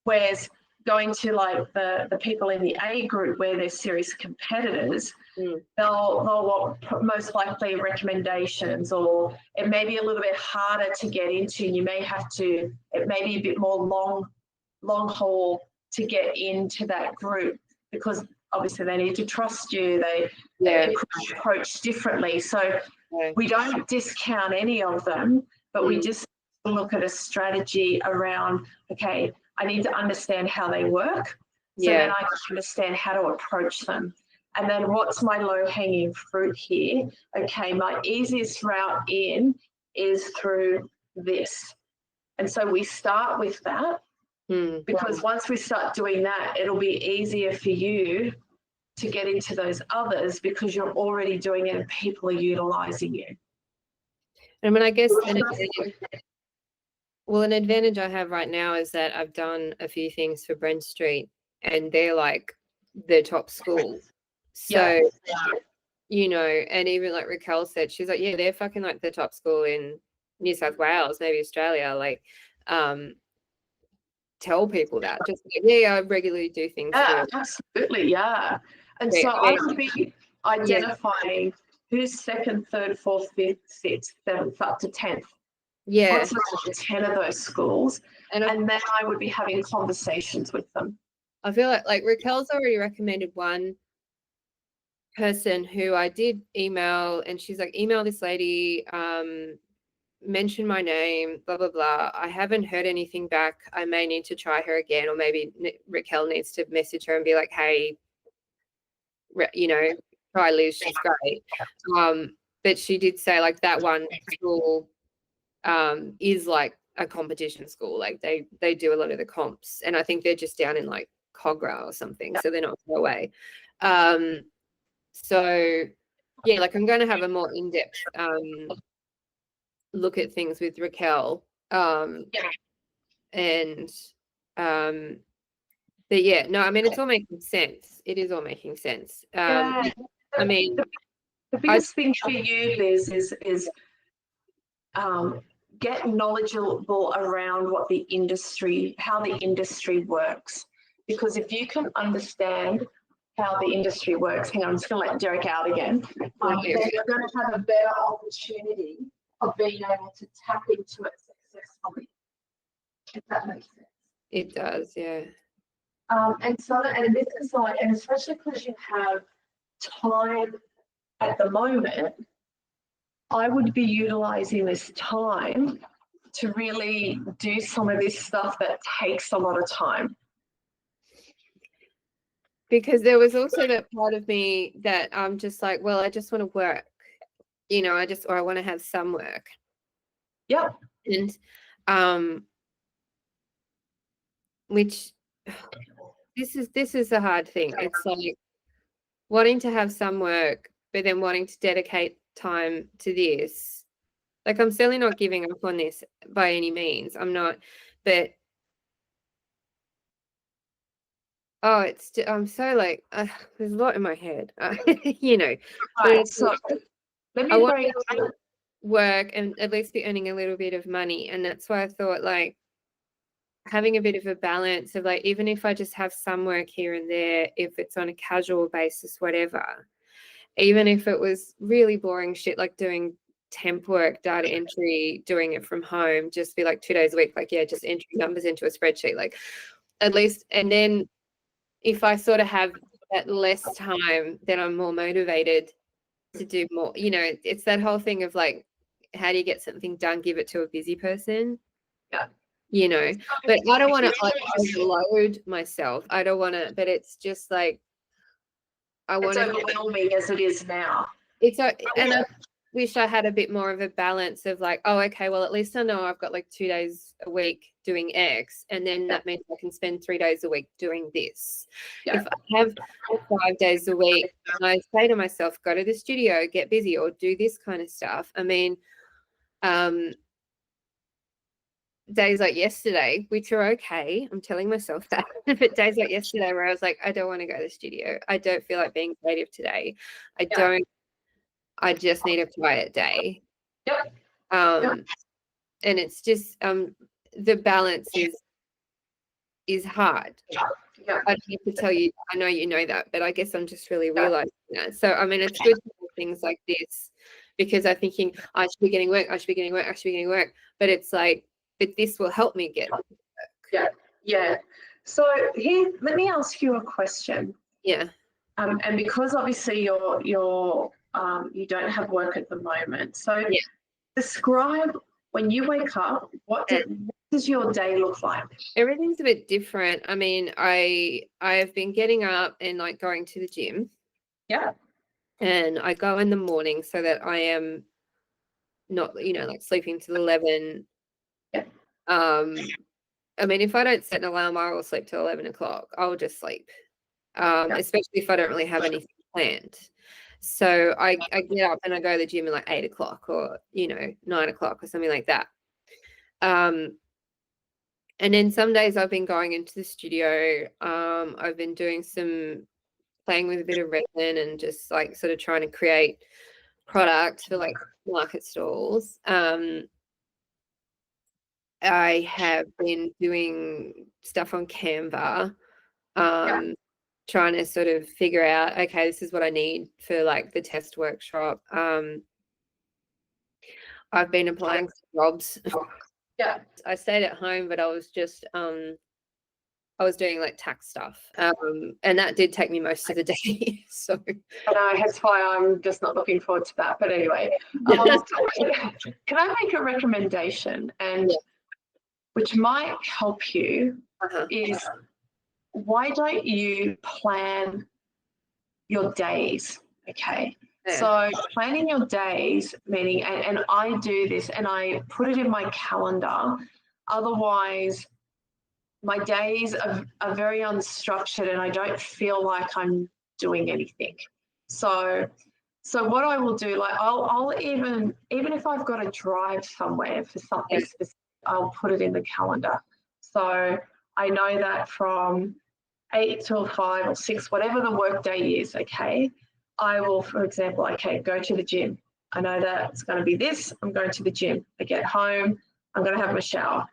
Whereas going to like the people in the A group where they're serious competitors, they'll want most likely recommendations, or it may be a little bit harder to get into. You may have to, it may be a bit more long haul to get into that group, because obviously they need to trust you. They approach differently. So we don't discount any of them, but we just look at a strategy around, okay, I need to understand how they work, so then I can understand how to approach them. And then what's my low-hanging fruit here? Okay, my easiest route in is through this. And so we start with that, because once we start doing that, it'll be easier for you to get into those others, because you're already doing it and people are utilising you. I mean, I guess an advantage I have right now is that I've done a few things for Brent Street, and they're like the top school. So, you know, and even like Raquel said, she's like, they're fucking like the top school in New South Wales, maybe Australia. Like, tell people that. Just like, I regularly do things. Absolutely, And so I would be identifying who's 2nd, 3rd, 4th, 5th, 6th, 7th, up to 10th. What's the 10 of those schools? And then I would be having conversations with them. I feel like Raquel's already recommended one person who I did email, and she's like, email this lady, mention my name, blah, blah, blah. I haven't heard anything back. I may need to try her again, or maybe Raquel needs to message her and be like, hey, you know, try Liz, she's great. But she did say like that one school is like a competition school. Like they do a lot of the comps, and I think they're just down in like Cogra or something, so they're not far away. So like I'm going to have a more in-depth look at things with Raquel, and but no, I mean, it's all making sense. It is all making sense. I mean, the biggest thing for you, Liz, is get knowledgeable around what the industry, how the industry works. Because if you can understand how the industry works, hang on, I'm just going to let Derek out again, then you're going to have a better opportunity of being able to tap into it successfully, if that makes sense. It does, And so, and this is like, and especially because you have time at the moment, I would be utilizing this time to really do some of this stuff that takes a lot of time. Because there was also that part of me that I'm just like, well, I just want to work, you know, or I want to have some work. Yep. And which this is a hard thing. It's like wanting to have some work, but then wanting to dedicate time to this. Like, I'm certainly not giving up on this by any means. I'm not, but I'm so like, there's a lot in my head, you know. Right, so let me want to work and at least be earning a little bit of money, and that's why I thought like having a bit of a balance of like, even if I just have some work here and there, if it's on a casual basis, whatever, even if it was really boring shit like doing temp work, data entry, doing it from home, just be like 2 days a week, like, yeah, just entering numbers into a spreadsheet, like at least. And then if I sort of have that less time, then I'm more motivated to do more. You know, it's that whole thing of like, how do you get something done? Give it to a busy person. Yeah. You know, but I don't want to like overload myself. I don't want to, but it's just like, I want It's to. overwhelming as it is now. And I wish I had a bit more of a balance of like, oh, okay, well, at least I know I've got like 2 days a week doing X, and then that means I can spend 3 days a week doing this. If I have 5 days a week, and I say to myself, go to the studio, get busy, or do this kind of stuff. I mean, days like yesterday, which are okay, I'm telling myself that, but days like yesterday where I was like, I don't want to go to the studio. I don't feel like being creative today. I just need a quiet day. Yep. And it's just the balance is hard. Yeah. I need to tell you, I know you know that, but I guess I'm just really realizing that. So I mean, it's good to do things like this, because I'm thinking I should be getting work, I should be getting work, I should be getting work. But it's like, but this will help me get work. Yeah. So here, let me ask you a question. Yeah. And because obviously you're you don't have work at the moment, so describe when you wake up, what does your day look like? Everything's a bit different. I mean, I've been getting up and like going to the gym. Yeah. And I go in the morning so that I am not, like sleeping till 11. Yeah. I mean, if I don't set an alarm, I will sleep till 11 o'clock. I'll just sleep, especially if I don't really have anything planned. So I get up and I go to the gym at like 8 o'clock or, 9 o'clock or something like that. And then some days I've been going into the studio. I've been doing playing with a bit of resin and just like sort of trying to create products for like market stalls. I have been doing stuff on Canva, trying to sort of figure out, okay, this is what I need for like the test workshop. I've been applying for jobs. Yeah. I stayed at home, but I was just I was doing like tax stuff, and that did take me most of the day. So I know, that's why I'm just not looking forward to that. But anyway, can I make a recommendation, and which might help you, is why don't you plan your days? Okay. So planning your days, meaning, and I do this and I put it in my calendar. Otherwise, my days are very unstructured and I don't feel like I'm doing anything. So what I will do, like I'll even if I've got to drive somewhere for something specific, I'll put it in the calendar. So I know that from 8 till 5 or 6, whatever the work day is, okay, I will, for example, go to the gym. I know that it's going to be this, I'm going to the gym. I get home, I'm going to have my shower,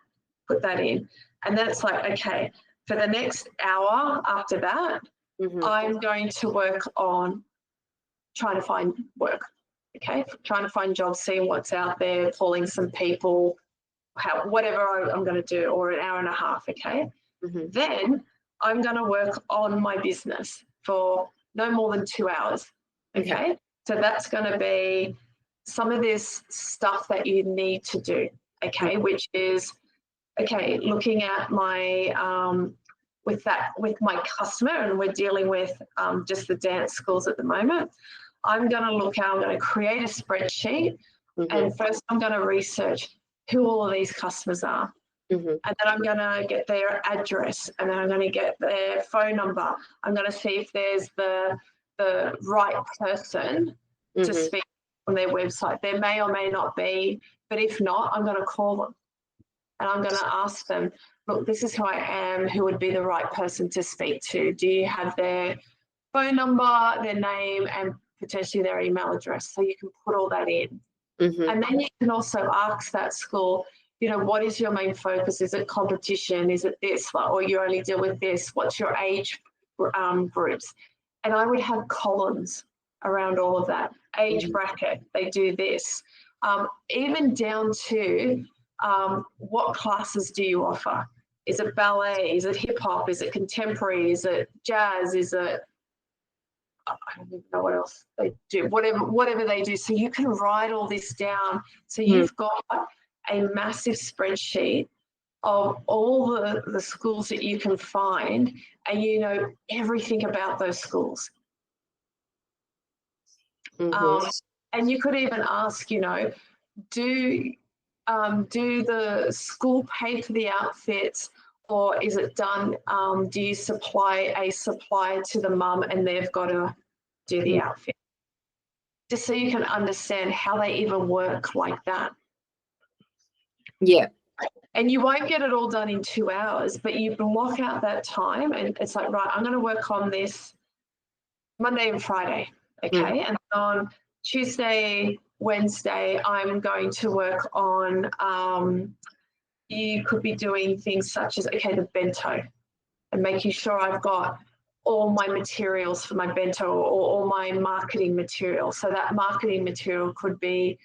put that in. And then it's like, okay, for the next hour after that, I'm going to work on trying to find work, okay, trying to find jobs, seeing what's out there, calling some people, whatever I'm going to do, or an hour and a half, okay? Then I'm going to work on my business for no more than 2 hours, okay? So that's going to be some of this stuff that you need to do, okay, which is, okay, looking at my with my customer, and we're dealing with just the dance schools at the moment. I'm going to create a spreadsheet, and first I'm going to research who all of these customers are, and then I'm going to get their address, and then I'm going to get their phone number. I'm going to see if there's the right person to speak on their website. There may or may not be, but if not, I'm going to call them. And I'm going to ask them, look, this is who I am, who would be the right person to speak to? Do you have their phone number, their name, and potentially their email address? So you can put all that in. And then you can also ask that school, what is your main focus? Is it competition? Is it this? Or you only deal with this? What's your age groups? And I would have columns around all of that. Age bracket, they do this. Even down to what classes do you offer? Is it ballet? Is it hip hop? Is it contemporary? Is it jazz? Is it, I don't even know what else they do, whatever they do. So you can write all this down. So you've got a massive spreadsheet of all the schools that you can find, and you know everything about those schools. And you could even ask, you know, do the school pay for the outfits, or is it done, do you supply a supplier to the mum and they've got to do the outfit? Just so you can understand how they even work like that. Yeah. And you won't get it all done in 2 hours, but you block out that time and it's like, right, I'm going to work on this Monday and Friday, okay? And on Tuesday, Wednesday, I'm going to work on, you could be doing things such as, okay, the bento, and making sure I've got all my materials for my bento, or all my marketing material. So that marketing material could be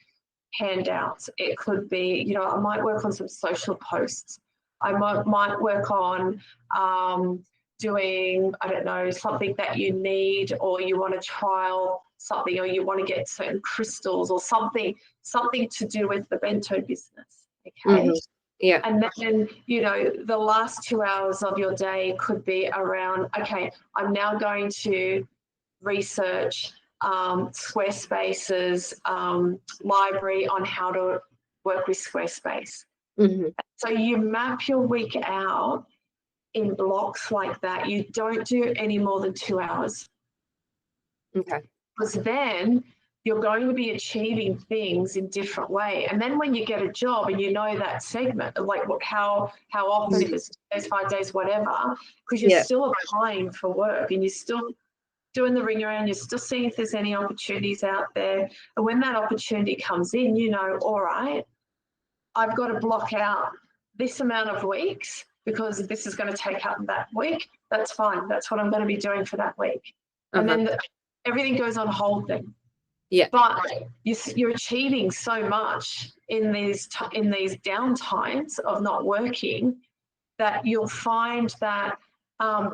handouts. It could be, you know, I might work on some social posts. I might work on doing, I don't know, something that you need, or you want to trial something, or you want to get certain crystals, or something to do with the bento business. Okay. Yeah. And then, you know, the last 2 hours of your day could be around, okay, I'm now going to research Squarespace's library on how to work with Squarespace. So you map your week out in blocks like that. You don't do any more than 2 hours. Okay. Because then you're going to be achieving things in different way. And then when you get a job and you know that segment, like how often, if it's 2 days, 5 days, whatever, because you're still applying for work and you're still doing the ring around, you're still seeing if there's any opportunities out there. And when that opportunity comes in, you know, all right, I've got to block out this amount of weeks because this is going to take up that week. That's fine. That's what I'm going to be doing for that week. And then everything goes on hold then. Yeah. But you're achieving so much in these downtimes of not working that you'll find that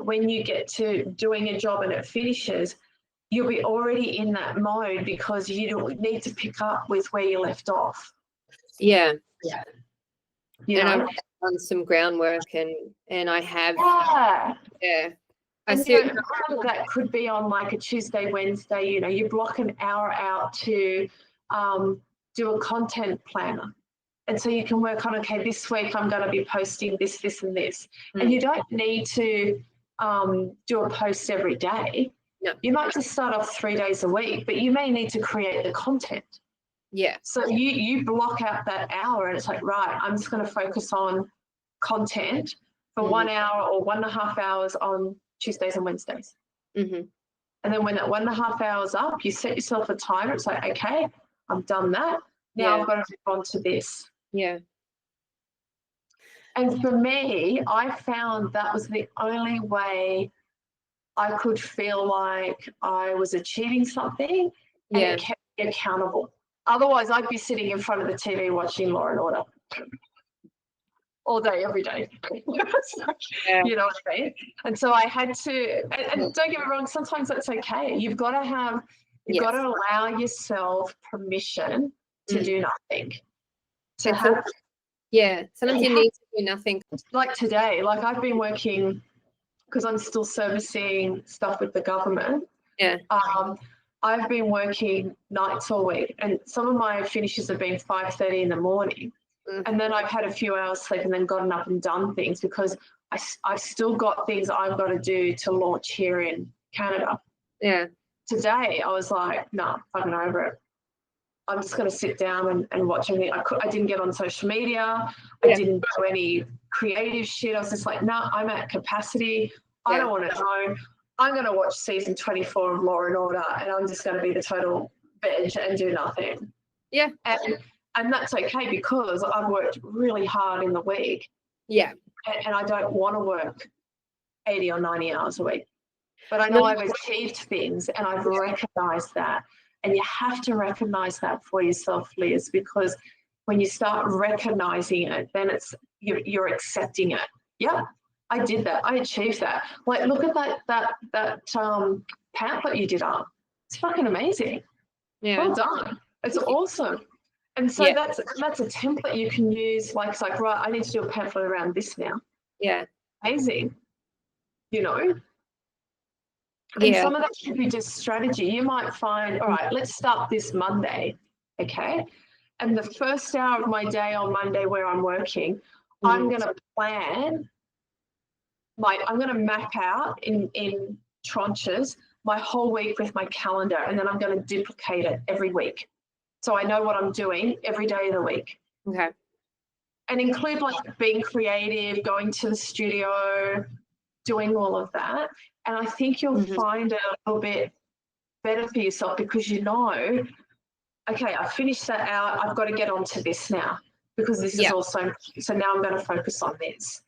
when you get to doing a job and it finishes, you'll be already in that mode because you don't need to pick up with where you left off. Yeah. You and know? I've done some groundwork and I have. Yeah. And you know, part of that could be on like a Tuesday, Wednesday, you know, you block an hour out to do a content planner. And so you can work on, okay, this week I'm going to be posting this, this, and this. And you don't need to do a post every day. No. You might just start off 3 days a week, but you may need to create the content. Yeah. So you block out that hour and it's like, right, I'm just going to focus on content for 1 hour or 1.5 hours on Tuesdays and Wednesdays. And then when that 1.5 hours up, you set yourself a timer. It's like, okay, I've done that. Now I've got to move on to this. Yeah. And for me, I found that was the only way I could feel like I was achieving something and it kept me accountable. Otherwise, I'd be sitting in front of the TV watching Law and Order all day, every day. You know what I mean? And so I had to, and don't get me wrong, sometimes that's okay. You've got to allow yourself permission to do nothing. Sometimes you need to do nothing. Like today, like I've been working, because I'm still servicing stuff with the government. I've been working nights all week, and some of my finishes have been 5:30 in the morning. And then I've had a few hours sleep and then gotten up and done things because I've still got things I've got to do to launch here in Canada. Today, I was like, nah, fucking over it. I'm just going to sit down and watch anything. I didn't get on social media. I didn't do any creative shit. I was just like, nah, I'm at capacity. I don't want to know. I'm going to watch season 24 of Law and Order and I'm just going to be the total bitch and do nothing. And that's okay because I've worked really hard in the week. And I don't want to work 80 or 90 hours a week. but I No, know I've achieved things and I've recognized that. And you have to recognize that for yourself, Liz, because when you start recognizing it, then you're accepting it. Yeah, I did that. I achieved that. Like, look at that pamphlet you did up. It's fucking amazing. yeah, Well done. It's awesome. And so yeah, that's a template you can use. Like, it's like, right, I need to do a pamphlet around this now. yeah, Amazing. You know, and yeah. some of that should be just strategy. You might find, all right, let's start this Monday. Okay. And the first hour of my day on Monday where I'm working, I'm going to plan I'm going to map out in tranches my whole week with my calendar, and then I'm going to duplicate it every week. So I know what I'm doing every day of the week. Okay. And include like being creative, going to the studio, doing all of that. And I think you'll find it a little bit better for yourself because you know, okay, I finished that out. I've got to get on to this now because this is also, so now I'm going to focus on this.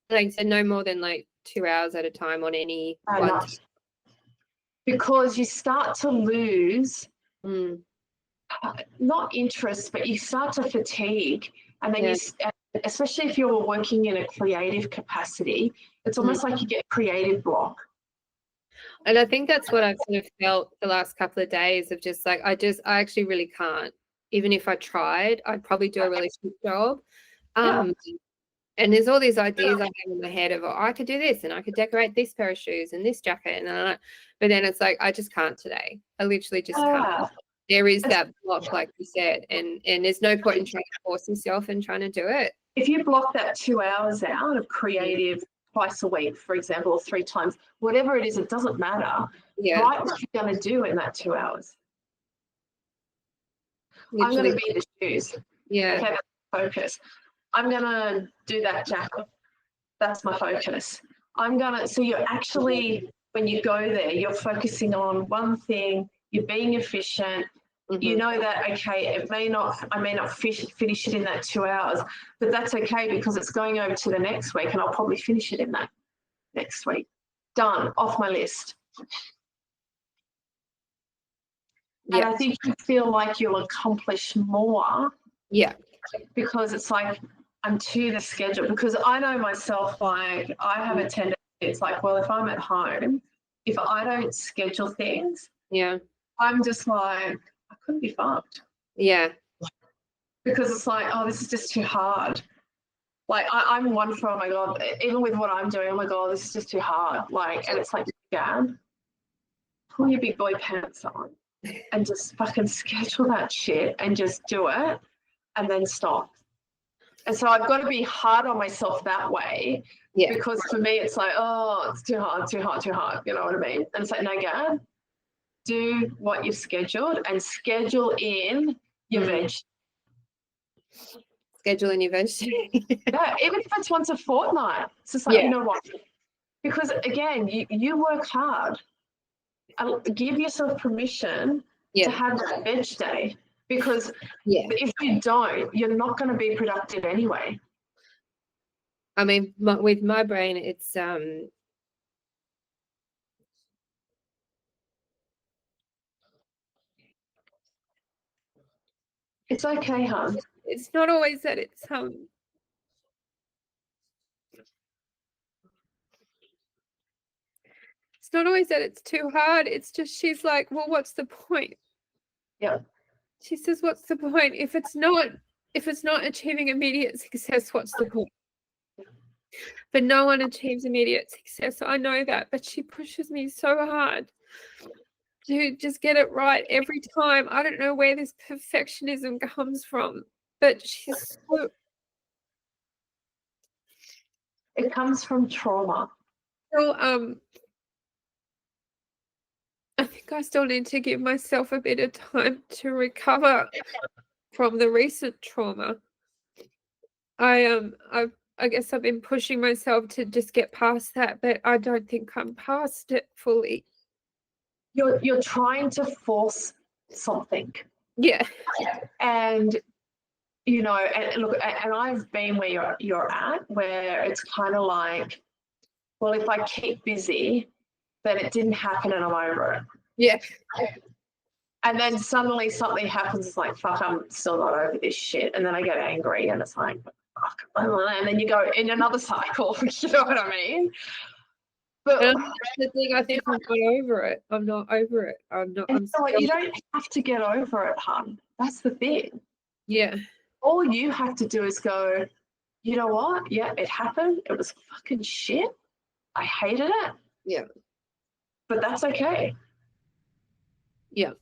Like I said, no more than like 2 hours at a time on any one. Because you start to lose, Mm. not interest, but you start to fatigue. And then especially if you're working in a creative capacity, it's almost like you get creative block. And I think that's what I've sort of felt the last couple of days of just like, I actually really can't. Even if I tried, I'd probably do a really shit job. And there's all these ideas I have in my head of, oh, I could do this and I could decorate this pair of shoes and this jacket. But then it's like, I just can't today. I literally just can't. There is that block, like you said, and there's no point in trying to force yourself and trying to do it. If you block that 2 hours out of creative twice a week, for example, or 3 times, whatever it is, it doesn't matter. Write what you're going to do in that 2 hours. Literally. I'm going to be the shoes. Yeah. Okay, that's focus. I'm going to do that jacket. That's my focus. So you're actually, when you go there, you're focusing on one thing, you're being efficient. You know that, okay, I may not finish it in that 2 hours, but that's okay because it's going over to the next week and I'll probably finish it in that next week. Done, off my list. And I think you feel like you'll accomplish more. Yeah. Because it's like, I'm to the schedule. Because I know myself, like, I have a tendency, it's like, well, if I'm at home, if I don't schedule things, I'm just like, I couldn't be fucked. Yeah. Because it's like, oh, this is just too hard. Like, I'm one for, oh my God, even with what I'm doing, oh my God, this is just too hard. Like, and it's like, Gab, pull your big boy pants on and just fucking schedule that shit and just do it and then stop. And so I've got to be hard on myself that way because for me, it's like, oh, it's too hard. You know what I mean? And it's like, no, Gab, do what you've scheduled and schedule in your veg. Schedule in your veg. Yeah, even if it's once a fortnight. It's just like, you know what? Because again, you work hard. Give yourself permission to have that veg day because if you don't, you're not going to be productive anyway. I mean, with my brain, it's it's okay, hon. It's not always that it's not always that it's too hard. It's just she's like, well, what's the point? Yeah. She says, what's the point? If it's not achieving immediate success, what's the point? But no one achieves immediate success. I know that, but she pushes me so hard to just get it right every time. I don't know where this perfectionism comes from, but she's so... It comes from trauma. So, I think I still need to give myself a bit of time to recover from the recent trauma. I guess I've been pushing myself to just get past that, but I don't think I'm past it fully. You're trying to force something. Yeah. And you know, and look, and I've been where you're at, where it's kind of like, well, if I keep busy, then it didn't happen and I'm over it. Yeah. And then suddenly something happens, it's like, fuck, I'm still not over this shit. And then I get angry and it's like, fuck. And then you go in another cycle, you know what I mean? But the thing, I think I'm not over it. I'm not over it. You don't have to get over it, hun. That's the thing. Yeah. All you have to do is go, you know what? Yeah, it happened. It was fucking shit. I hated it. Yeah. But that's okay. Yeah.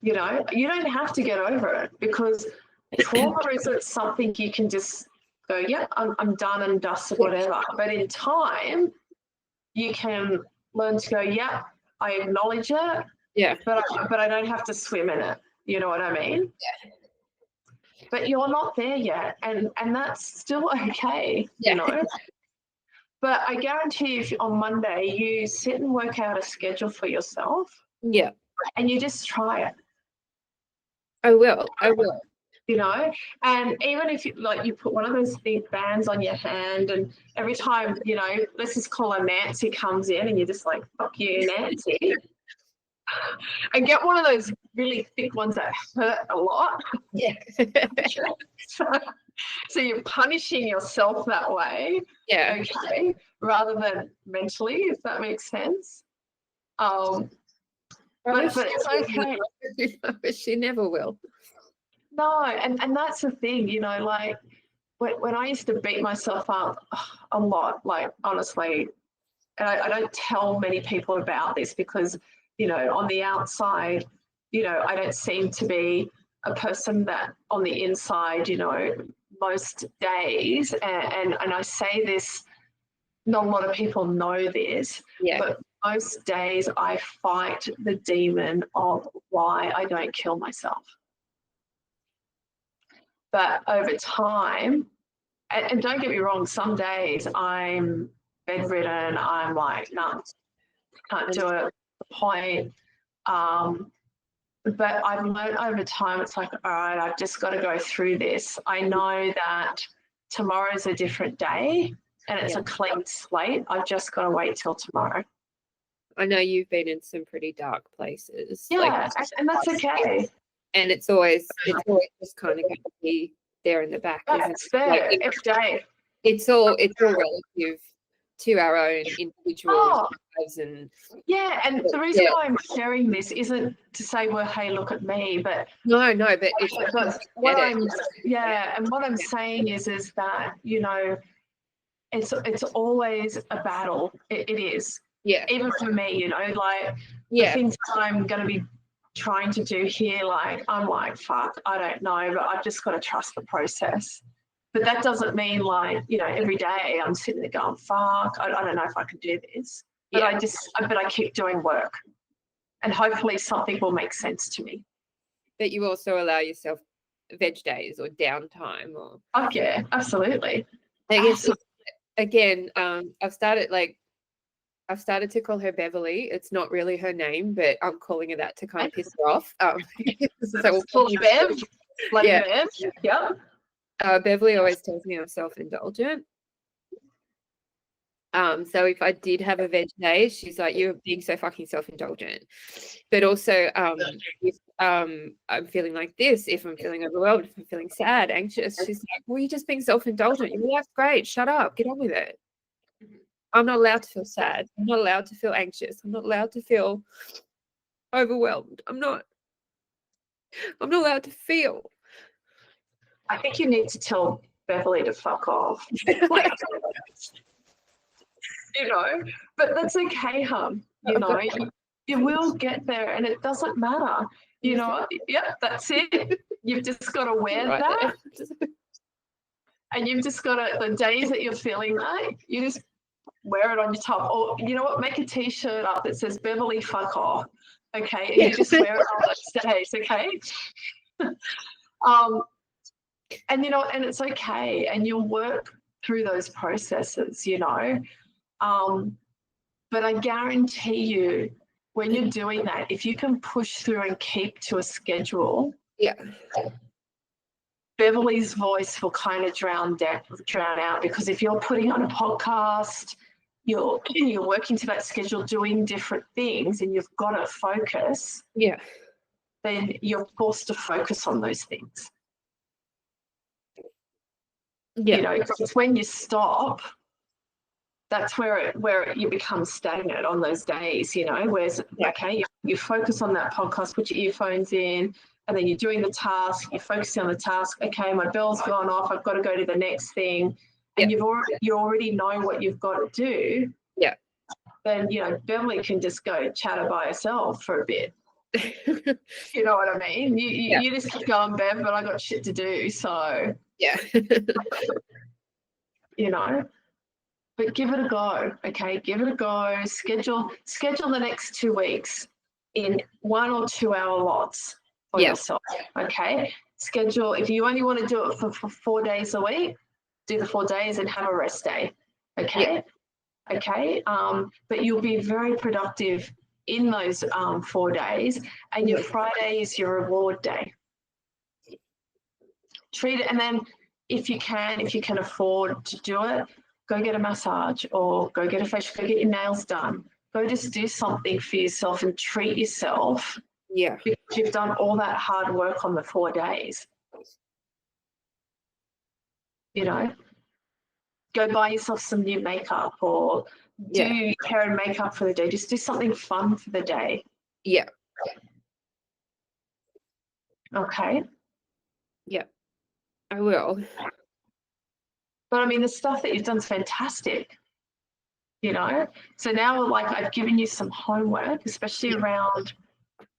You know, you don't have to get over it, because trauma isn't something you can just go, yeah, I'm done and dusted, whatever. But in time, you can learn to go, yeah, I acknowledge it, yeah, but I don't have to swim in it. You know what I mean? Yeah. But you're not there yet, and that's still okay, you know? But I guarantee you, if on Monday you sit and work out a schedule for yourself, yeah, and you just try it. I will. You know, and even if you put one of those big bands on your hand, and every time, you know, let's just call her Nancy comes in, and you're just like, fuck you, Nancy. And get one of those really thick ones that hurt a lot. Yeah. So you're punishing yourself that way. Yeah. Okay. Rather than mentally, if that makes sense. But it's okay. But she never will. No, and that's the thing, you know, like when I used to beat myself up a lot, like honestly, and I don't tell many people about this because, you know, on the outside, you know, I don't seem to be a person that on the inside, you know, most days, and I say this, not a lot of people know this, but most days I fight the demon of why I don't kill myself. But over time, and don't get me wrong, some days I'm bedridden, I'm like, no, can't do it, the point. But I've learned over time, it's like, all right, I've just got to go through this. I know that tomorrow's a different day and it's a clean slate. I've just got to wait till tomorrow. I know you've been in some pretty dark places. Yeah, and that's okay. And it's always just kind of going to be there in the back. It's there every day. It's all relative to our own individual lives. And the reason why I'm sharing this isn't to say, well, hey, look at me, but no, but it's what I'm saying is that, you know, it's always a battle. It is. Yeah. Even for me, you know, like the things that I'm going to be trying to do here, like I'm like, fuck, I don't know, but I've just got to trust the process. But that doesn't mean, like, you know, every day I'm sitting there going, fuck, I don't know if I can do this. But I keep doing work, and hopefully something will make sense to me. But you also allow yourself veg days or downtime, or yeah, absolutely. I guess again, I've started to call her Beverly. It's not really her name, but I'm calling her that to kind of piss her off. So we'll call you Bev. Bev. Yeah. Beverly always tells me I'm self-indulgent. So if I did have a veg day, she's like, you're being so fucking self-indulgent. But also, if I'm feeling like this, if I'm feeling overwhelmed, if I'm feeling sad, anxious, she's like, well, you're just being self-indulgent. Your life's great. Shut up. Get on with it. I'm not allowed to feel sad. I'm not allowed to feel anxious. I'm not allowed to feel overwhelmed. I'm not allowed to feel. I think you need to tell Beverly to fuck off. You know, but that's okay, hon. You know, you will get there, and it doesn't matter. You know, that's it. You've just got to wear that. And you've just got to, the days that you're feeling that, you just wear it on your top. Or, you know what, make a T-shirt up that says Beverly fuck off. Okay, and you just wear it on those days, okay? And, you know, and it's okay, and you'll work through those processes, you know. But I guarantee you, when you're doing that, if you can push through and keep to a schedule, Beverly's voice will kind of drown out, because if you're putting on a podcast, you're working to that schedule, doing different things, and you've got to focus, then you're forced to focus on those things. You know, it's when you stop, that's where you become stagnant on those days, you know, whereas, okay, you focus on that podcast, put your earphones in, and then you're doing the task, you're focusing on the task. Okay, my bell's gone off, I've got to go to the next thing. And you already know what you've got to do. Yeah. Then, you know, Beverly can just go chatter by herself for a bit. You know what I mean? You just keep going, Bev, but I got shit to do. So, you know, but give it a go. Okay, give it a go. Schedule the next 2 weeks in 1 or 2 hour lots for yourself. Okay, schedule, if you only want to do it for 4 days a week, do the 4 days and have a rest day. Okay. But you'll be very productive in those 4 days, and your Friday is your reward day. Treat it, and then if you can afford to do it, go get a massage or go get a facial, go get your nails done. Go just do something for yourself and treat yourself. Yeah. Because you've done all that hard work on the 4 days. You know, go buy yourself some new makeup or do hair and makeup for the day. Just do something fun for the day. Yeah. Okay. Yeah, I will. But I mean, the stuff that you've done is fantastic, you know? So now, like, I've given you some homework, especially around,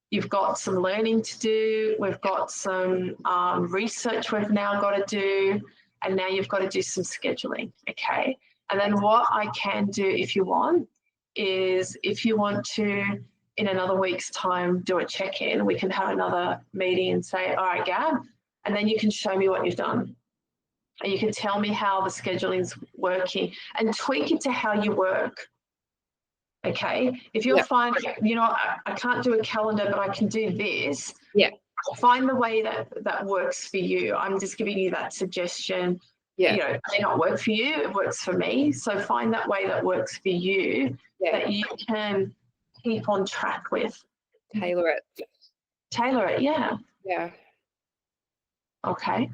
you've got some learning to do. We've got some research we've now got to do. And now you've got to do some scheduling, okay? And then what I can do if you want is, if you want to, in another week's time, do a check-in, we can have another meeting and say, all right, Gab, and then you can show me what you've done. And you can tell me how the scheduling's working and tweak it to how you work, okay? If you're finding, you know, I can't do a calendar, but I can do this. Yeah. Find the way that works for you. I'm just giving you that suggestion. You know, it may not work for you, it works for me. So find that way that works for you that you can keep on track with. Tailor it, yeah. Yeah. Okay.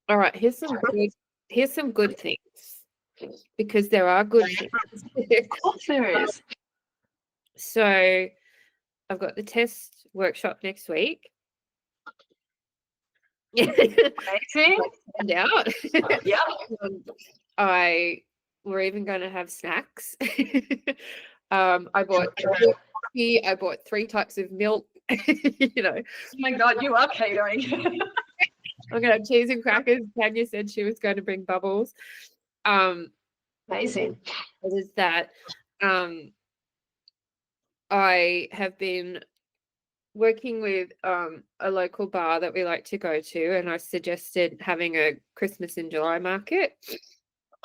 All right, here's some good things, because there are good things. Of course there is. So I've got the test workshop next week. Amazing. Out. Yeah. We're even going to have snacks. I bought coffee. I bought 3 types of milk. You know. Oh my God, you are catering. I'm going to have cheese and crackers. Tanya said she was going to bring bubbles. Amazing. What is that? I have been working with a local bar that we like to go to, and I suggested having a Christmas in July market,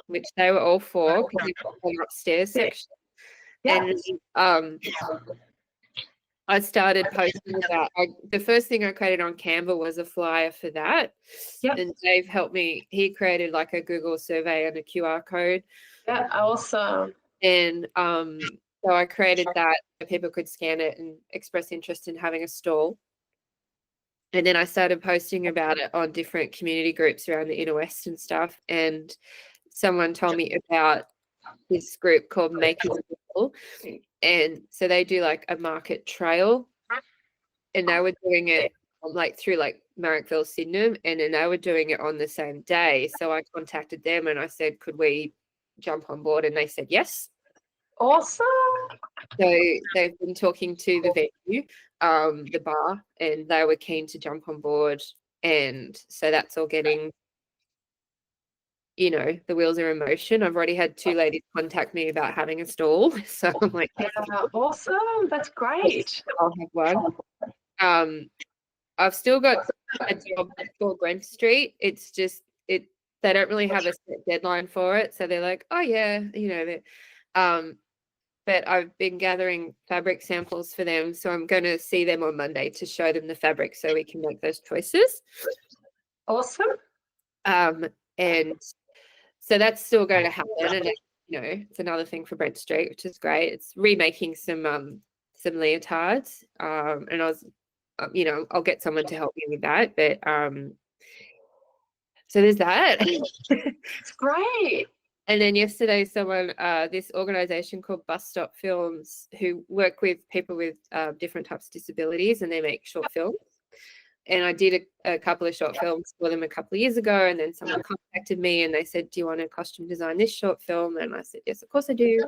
which they were all for, because we've got an upstairs section. And I started posting about, the first thing I created on Canva was a flyer for that. And Dave helped me. He created like a Google survey and a QR code. Yeah, awesome. And so I created that so people could scan it and express interest in having a stall. And then I started posting about it on different community groups around the Inner West and stuff. And someone told me about this group called Making People. And so they do like a market trail, and they were doing it like through like Marrickville, Sydenham, and then they were doing it on the same day. So I contacted them and I said, could we jump on board? And they said yes. Awesome. So they've been talking to the venue, the bar, and they were keen to jump on board. And so that's all getting, you know, the wheels are in motion. I've already had 2 ladies contact me about having a stall. So I'm like, awesome. That's great. I'll have one. I've still got a job for Gwent Street. It's just, they don't really have a set deadline for it. So they're like, oh yeah, you know, but I've been gathering fabric samples for them. So I'm going to see them on Monday to show them the fabric so we can make those choices. Awesome. And so that's still going to happen. And it's another thing for Brent Street, which is great. It's remaking some leotards, and I was, I'll get someone to help me with that. But so there's that. It's great. And then yesterday, someone, this organization called Bus Stop Films, who work with people with different types of disabilities, and they make short films. And I did a couple of short films for them a couple of years ago, and then someone contacted me and they said, do you want to costume design this short film? And I said, yes, of course I do.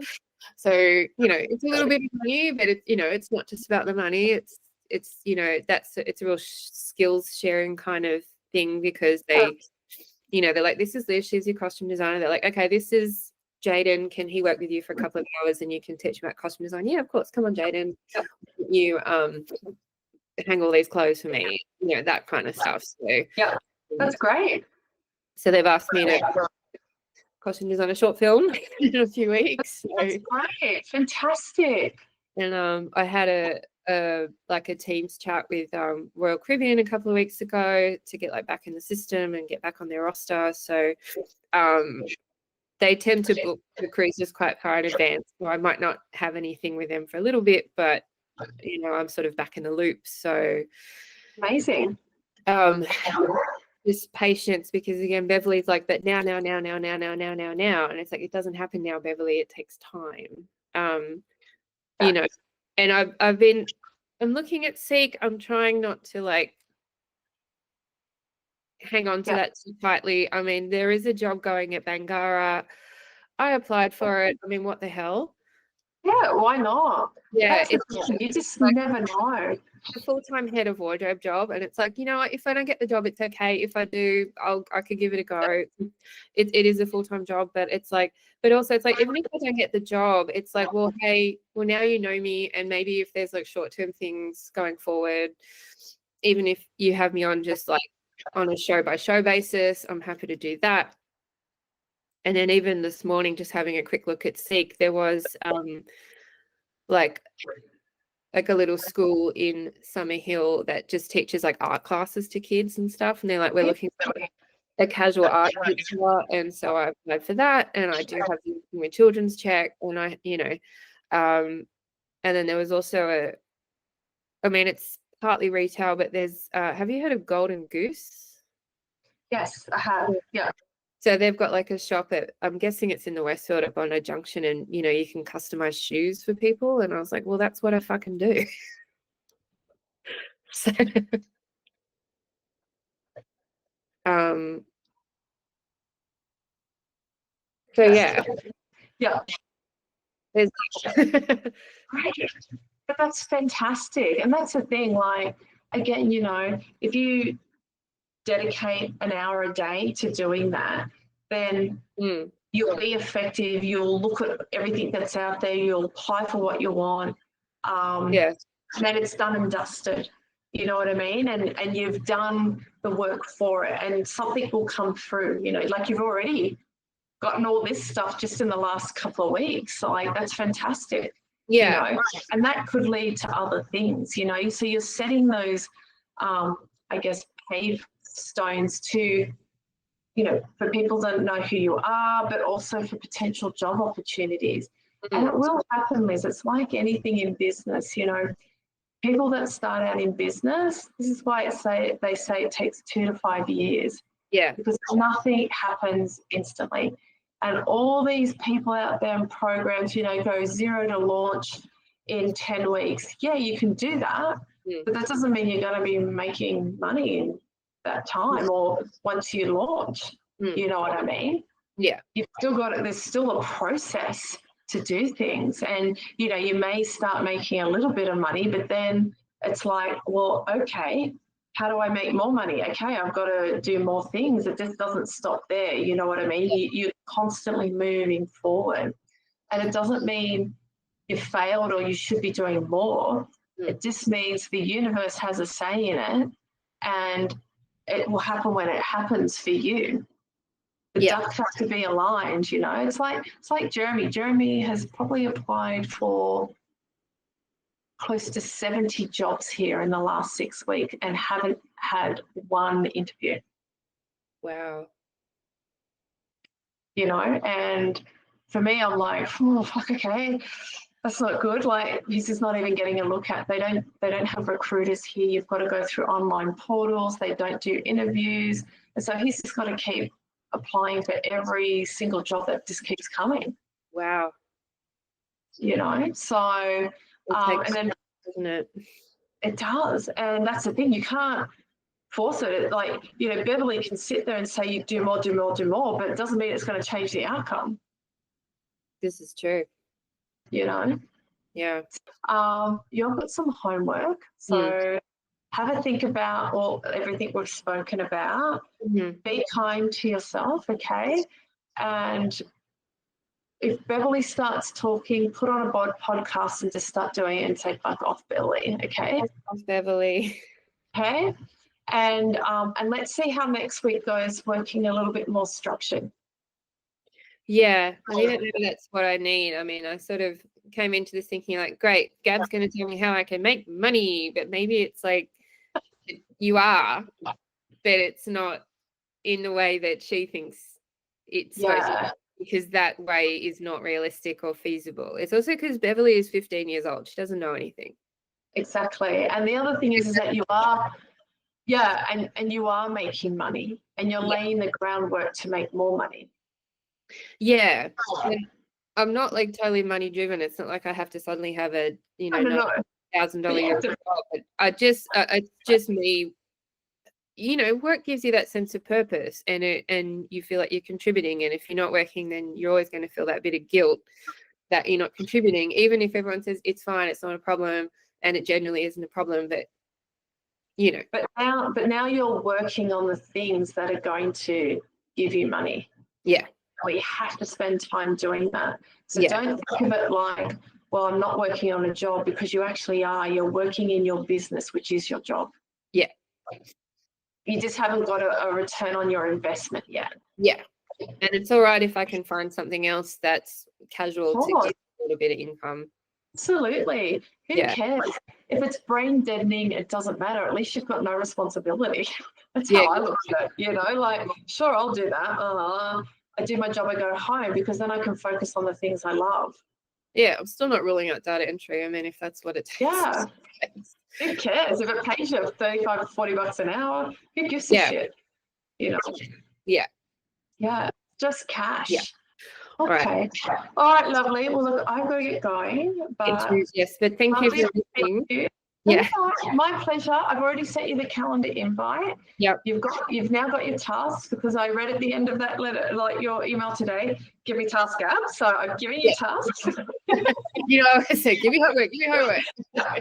So, it's a little bit of money, but it's not just about the money. It's it's a real skills sharing kind of thing, because they, they're like, this is Liz, she's your costume designer. They're like, okay, this is Jaden. Can he work with you for a couple of hours and you can teach him about costume design? Yeah, of course. Come on, Jaden. You hang all these clothes for me, that kind of stuff. So yeah, that's great. So they've asked me to costume design a short film in a few weeks. That's great, fantastic. And I had a Teams chat with Royal Caribbean a couple of weeks ago to get back in the system and get back on their roster. So they tend to book the cruises quite far in advance. So I might not have anything with them for a little bit, but I'm sort of back in the loop. So amazing. Just patience, because again, Beverly's like, but now, and it's like, it doesn't happen now, Beverly. It takes time. And I'm looking at Seek. I'm trying not to hang on to that too tightly. I mean, there is a job going at Bangara. I applied for it. I mean, what the hell? Yeah, why not? Yeah, you just never know. A full-time head of wardrobe job, and it's like, if I don't get the job, it's okay. If I do, I could give it a go. It is a full-time job, but it's like, but also it's like, even if I don't get the job, it's like, well, hey, now you know me, and maybe if there's short-term things going forward, even if you have me on just on a show-by-show basis, I'm happy to do that. And then even this morning, just having a quick look at Seek, there was a little school in Summerhill that just teaches art classes to kids and stuff. And they're like, we're looking for a casual art teacher. And so I applied for that. And I do have the children's check. And and then there was also it's partly retail, but there's, have you heard of Golden Goose? Yes, I have. Yeah. So they've got a shop at, I'm guessing it's in the Westfield at Bondi Junction, and you can customize shoes for people. And I was like, well, that's what I fucking do. So, yeah. Yeah. There's Great. But that's fantastic. And that's the thing, again, if you dedicate an hour a day to doing that, then you'll be effective. You'll look at everything that's out there. You'll apply for what you want. And then it's done and dusted. You know what I mean? And you've done the work for it, and something will come through. You've already gotten all this stuff just in the last couple of weeks. So that's fantastic. Yeah. And that could lead to other things. So you're setting those, pave stones to, for people that know who you are, but also for potential job opportunities. And it will happen, Liz. It's like anything in business, people that start out in business, this is why they say it takes 2 to 5 years. Yeah. Because nothing happens instantly. And all these people out there in programs, go 0 to launch in 10 weeks. Yeah, you can do that, but that doesn't mean you're going to be making money in that time or once you launch. You know what I mean? Yeah. You've still got it. There's still a process to do things. And, you may start making a little bit of money, but then it's like, well, okay, how do I make more money? Okay, I've got to do more things. It just doesn't stop there. You know what I mean? You're constantly moving forward. And it doesn't mean you failed or you should be doing more. It just means the universe has a say in it, and it will happen when it happens for you. The ducks have to be aligned, It's like Jeremy. Jeremy has probably applied for close to 70 jobs here in the last 6 weeks and haven't had one interview. Wow. And for me, I'm like, oh, fuck, okay, that's not good. Like, he's just not even getting a look at. They don't have recruiters here. You've got to go through online portals. They don't do interviews. And so he's just got to keep applying for every single job that just keeps coming. Wow. You know, so and then, doesn't it? It does. And that's the thing, you can't force it. Like, you know, Beverly can sit there and say you do more, but it doesn't mean it's going to change the outcome. This is true. You know? Yeah. You've got some homework. So have a think about everything we've spoken about. Be kind to yourself, okay? And if Beverly starts talking, put on a podcast and just start doing it and say, fuck off, Beverly, okay? Fuck off, Beverly. Okay? And let's see how next week goes, working a little bit more structured. Yeah, I mean, maybe that's what I need. I mean, I sort of came into this thinking like, great, Gab's going to tell me how I can make money, but maybe it's like you are, but it's not in the way that she thinks it's supposed to be, because that way is not realistic or feasible. It's also because Beverly is 15 years old. She doesn't know anything. Exactly. And the other thing is that you are, and you are making money and you're laying the groundwork to make more money. Yeah. And I'm not like totally money driven. It's not like I have to suddenly have a, you know, $1,000 job. But it's just me. You know, work gives you that sense of purpose, and you feel like you're contributing. And if you're not working, then you're always going to feel that bit of guilt that you're not contributing, even if everyone says it's fine, it's not a problem, and it genuinely isn't a problem. But you know, but now you're working on the things that are going to give you money. Yeah. We have to spend time doing that. So don't think of it like, well, I'm not working on a job, because you actually are. You're working in your business, which is your job. Yeah. You just haven't got a return on your investment yet. Yeah. And it's all right if I can find something else that's casual to get a little bit of income. Absolutely. Who cares? If it's brain deadening, it doesn't matter. At least you've got no responsibility. That's how I look at it. You know, like, sure, I'll do that. I do my job, I go home, because then I can focus on the things I love. Yeah, I'm still not ruling out data entry. I mean, if that's what it takes. Yeah. Who cares? If it pays you $35 to $40 an hour, who gives a shit? You know? Yeah. Yeah. Just cash. Yeah. Okay. All right, lovely. Well, look, I've got to get going. But yes, but thank you for listening. Yeah. My pleasure. I've already sent you the calendar invite. Yep. You've now got your tasks, because I read at the end of that letter, like your email today, give me task app. So I've given you tasks. You know, I said, give me homework.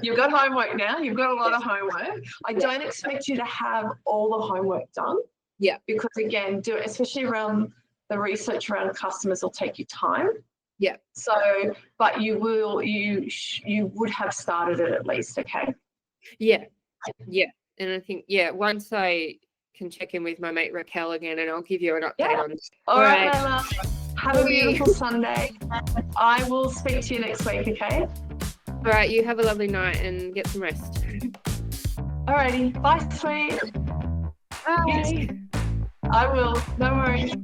You've got homework now. You've got a lot of homework. I don't expect you to have all the homework done. Yeah. Because again, especially around the research around customers will take you time. Yeah. So, but you would have started it at least, okay? Yeah. Yeah. And I think, once I can check in with my mate Raquel again, and I'll give you an update on this. All right, Layla. Have a beautiful Sunday. I will speak to you next week, okay? All right. You have a lovely night and get some rest. All righty. Bye, sweet. Bye. I will. No worries.